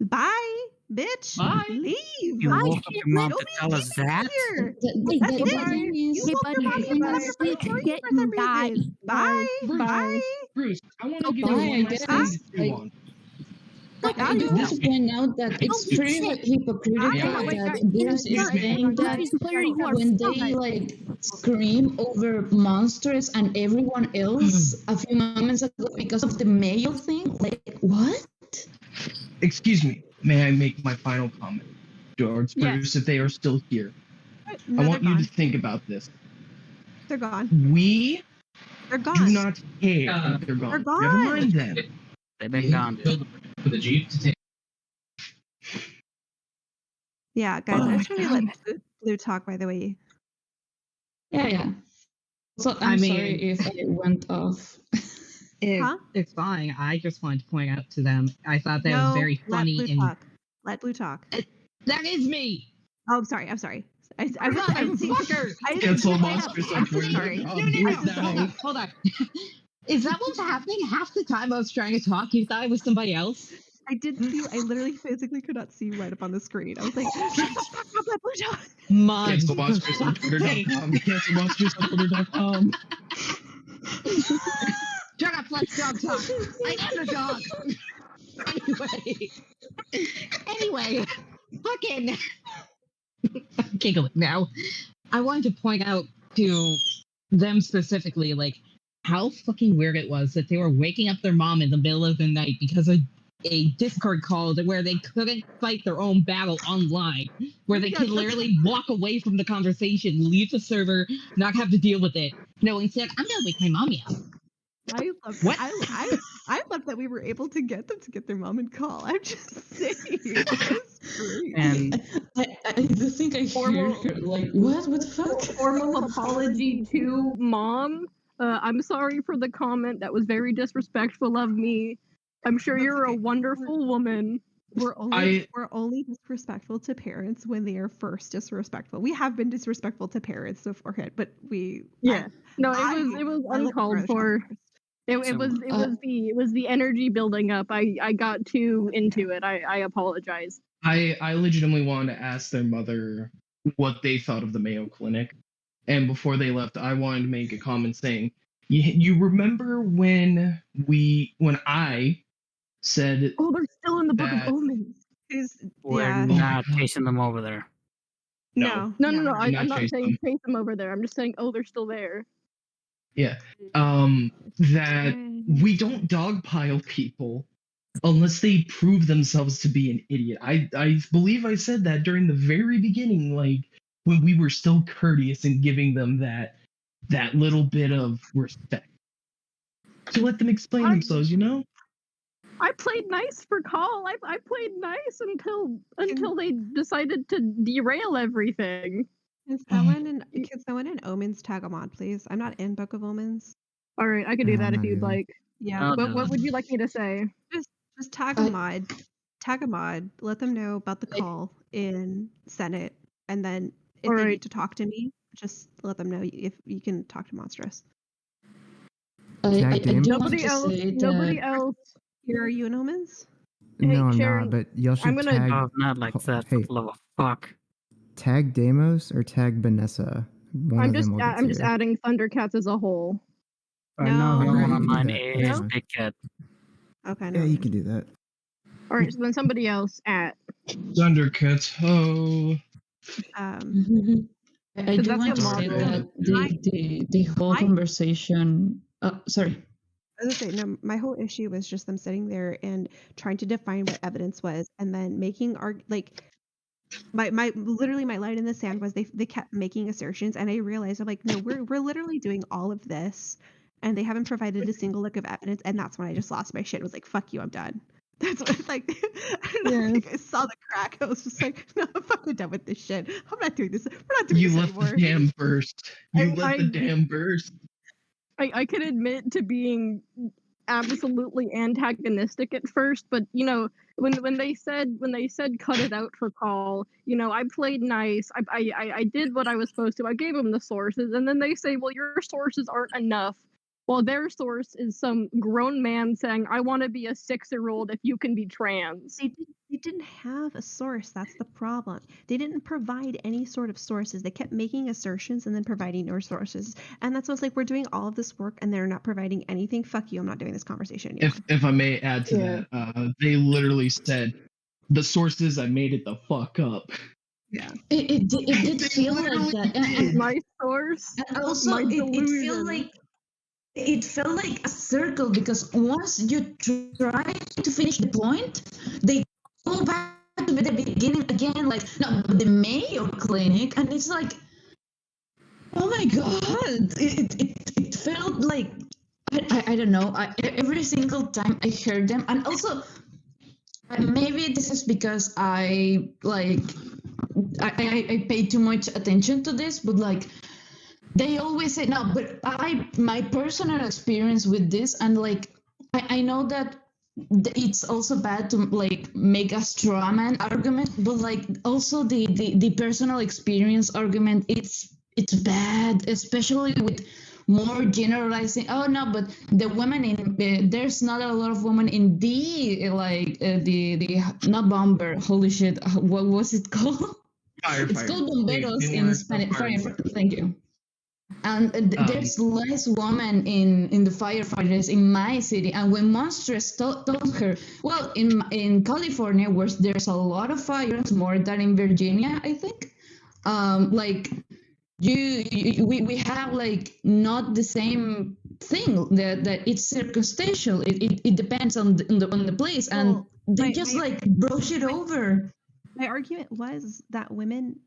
Bye, bitch. Bye. Leave. You I woke up can't your mom Nobody to tell us that? here. The That's it. thing You is, woke your mommy and set up your Bye. phone for you for some reason. Bye. Bye. Bruce, I want to give Bye, you I one last thing guess. to chew on. I just want to point out that it's pretty hypocritical that Bruce is saying that This is where you are when from. they scream over monsters and everyone else a few moments ago because of the Mayo thing. Like what? Excuse me. May I make my final comment? George, Bruce, if they are still here. No, I want they're you gone. to think about this. They're gone. We They're do gone. not care that they're gone. They're gone. Never mind them. They've been gone. For the Jeep to take. Yeah, guys, I just want to let Blue talk, by the way. Yeah. So I I'm mean- sorry if I went off. It's fine. I just wanted to point out to them. I thought that No, was very let funny. Blue And talk. Let Blue talk. that is me. Oh, I'm sorry. I didn't see. I didn't Cancel see- monsters I'm on so sorry. Hold on. Is that what's happening? Half the time I was trying to talk, you thought it was somebody else? I didn't see. I literally physically could not see you right up on the screen. I was like, shut the fuck up, let Blue talk. Cancel monsters on Twitter.com. Cancel monsters on Twitter.com. Shut up, let's dog talk. I am the dog. Anyway, fucking I'm giggling now. I wanted to point out to them specifically, how fucking weird it was that they were waking up their mom in the middle of the night because of a Discord call where they couldn't fight their own battle online, where they could literally walk away from the conversation, leave the server, not have to deal with it. No, instead, I'm gonna wake my mommy up. I love What? I love that we were able to get them to get their mom and call. I'm just saying. It's great. And I do think I hear her like what? What the fuck? Formal apology to mom. I'm sorry for the comment. That was very disrespectful of me. I'm sure That's you're a okay. wonderful woman. We're only disrespectful to parents when they are first disrespectful. We have been disrespectful to parents beforehand, but we No, it was uncalled for. It was the energy building up. I got too into it. I apologize. I legitimately wanted to ask their mother what they thought of the Mayo Clinic. And before they left, I wanted to make a comment saying, you remember when I said, oh, they're still in the Book of that- Omens. we're not chasing them over there. No. I'm not chase saying them. chase them over there. I'm just saying, oh, they're still there. Yeah. That we don't dogpile people unless they prove themselves to be an idiot. I believe I said that during the very beginning, like when we were still courteous and giving them that little bit of respect to let them explain themselves, you know? I played nice for Call. I played nice until they decided to derail everything. Can someone in Omens tag a mod, please? I'm not in Book of Omens. All right, I could do that if you'd like. Yeah. What would you like me to say? Just tag a mod. Tag a mod. Let them know about the call in Senate, and then if they need to talk to me, just let them know if you can talk to Monstrous. I do want Nobody to else. say Nobody that else. Here, are you in Omens? No, I'm Sharon, not. But y'all should tag. Oh, not like that. Hey, For the love of fuck. tag Deimos or tag Vanessa. One I'm of them will get I'm to just you. adding Thundercats as a whole. I know No. the Yeah, one you on can do mine that. is That's fine. Big Cat. Okay. Yeah, you can do that. All right, so then somebody else at. Thundercats. Oh. I do that's want to the say model. that the whole conversation. Sorry. I was gonna say, no, my whole issue was just them sitting there and trying to define what evidence was, and then making my literally my line in the sand was they kept making assertions, and I realized I'm like, no, we're literally doing all of this, and they haven't provided a single lick of evidence, and that's when I just lost my shit. Was like, fuck you, I'm done. That's what like I don't know, like I saw the crack. I was just like, no, I'm fucking done with this shit. I'm not doing this. We're not doing You this let anymore. the dam burst. You let the dam burst. I could admit to being absolutely antagonistic at first, but you know, when they said cut it out for Call, you know, I played nice. I did what I was supposed to. I gave them the sources, and then they say, well, your sources aren't enough. Well, their source is some grown man saying, I want to be a 6-year-old if you can be trans. They didn't have a source. That's the problem. They didn't provide any sort of sources. They kept making assertions and then providing no sources. And that's what's like, we're doing all of this work and they're not providing anything. Fuck you. I'm not doing this conversation anymore. If I may add to that, they literally said, the sources, I made it the fuck up. Yeah. It did feel like that. And my source. And also, it felt like a circle because once you try to finish the point, they go back to the beginning again, like no, the Mayo Clinic, and it's like, oh my god, it felt like I don't know. Every single time I heard them, and also maybe this is because I pay too much attention to this, but like. They always say no, but my personal experience with this, and like I know that it's also bad to like make a straw man argument, but like also the personal experience argument, it's bad, especially with more generalizing. Oh no, but the women in there's not a lot of women in the the not bomber. Holy shit, what was it called? It's called bomberos in Spanish. Thank you. And there's less women in the firefighters in my city. And when Monstrous told her, well, in California, where there's a lot of fires, more than in Virginia, I think, like we have like not the same thing that it's circumstantial. It depends on the place, and they just like brush it over. My argument was that women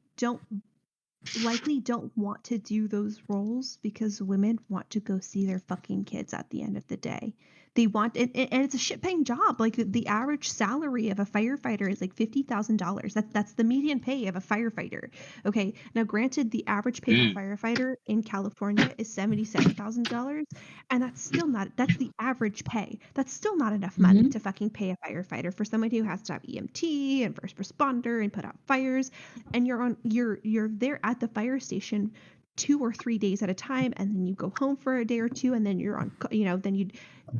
likely don't want to do those roles because women want to go see their fucking kids at the end of the day. They want it, and it's a shit-paying job. Like the average salary of a firefighter is like $50,000. That's the median pay of a firefighter. Okay, now granted, the average pay of a firefighter in California is $77,000, and that's the average pay. That's still not enough money to fucking pay a firefighter for somebody who has to have EMT and first responder and put out fires, and you're there at the fire station 2 or 3 days at a time, and then you go home for a day or two, and then you're on,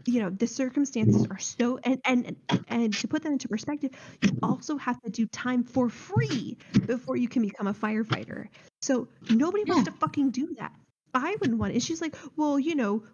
the circumstances are so, and to put that into perspective, you also have to do time for free before you can become a firefighter. So nobody wants to fucking do that. I wouldn't want it. And she's like, well,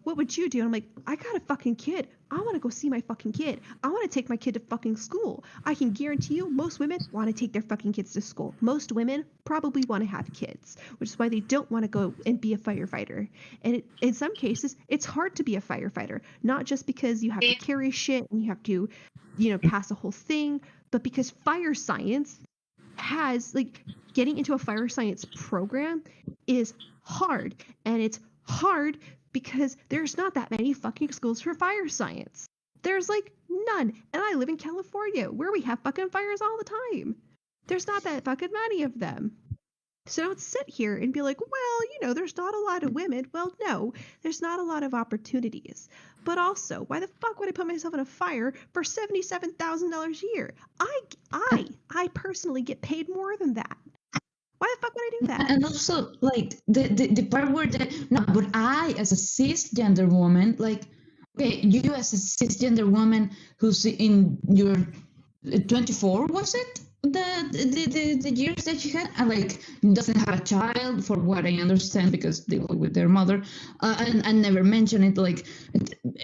what would you do? And I'm like, I got a fucking kid. I want to go see my fucking kid. I want to take my kid to fucking school. I can guarantee you most women want to take their fucking kids to school. Most women probably want to have kids, which is why they don't want to go and be a firefighter. And in some cases, it's hard to be a firefighter, not just because you have to carry shit and you have to, pass a whole thing, but because fire science has, like, getting into a fire science program is hard. And it's hard because there's not that many fucking schools for fire science. There's like none. And I live in California where we have fucking fires all the time. There's not that fucking many of them. So don't sit here and be like, well, there's not a lot of women. Well, no, there's not a lot of opportunities. But also, why the fuck would I put myself in a fire for $77,000 a year? I personally get paid more than that. Why the fuck would I do that? And also, like, the part where no, but I, as a cisgender woman, like, okay, you as a cisgender woman who's in your 24, was it? The years that you had, and like doesn't have a child, for what I understand, because they live with their mother, and never mention it. Like,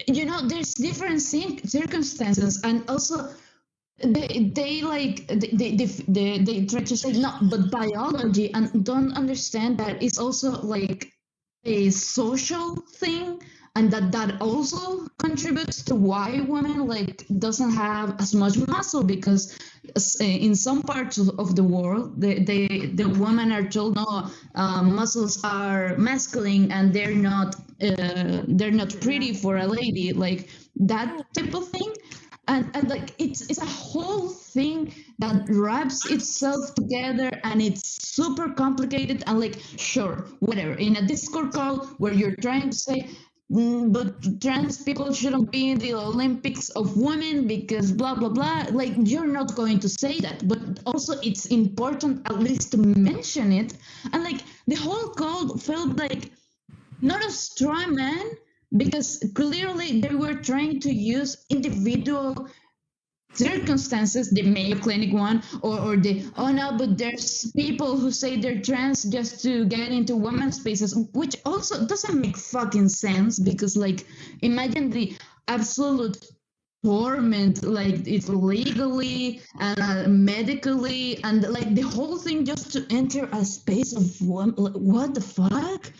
there's different circumstances, and also they try to say no, but biology, and don't understand that it's also like a social thing, and that also contributes to why women like doesn't have as much muscle, because in some parts of the world the women are told no, muscles are masculine and they're not pretty for a lady, like that type of thing. And like it's a whole thing that wraps itself together, and it's super complicated. And like, sure, whatever, in a Discord call where you're trying to say, but trans people shouldn't be in the Olympics of women because blah blah blah, like, you're not going to say that, but also it's important at least to mention it. And like, the whole call felt like not a straw man, because clearly they were trying to use individual circumstances, the Mayo Clinic one, or the, oh no, but there's people who say they're trans just to get into women's spaces, which also doesn't make fucking sense, because like, imagine the absolute torment, like it's legally and medically, and like the whole thing just to enter a space of one, like, what the fuck.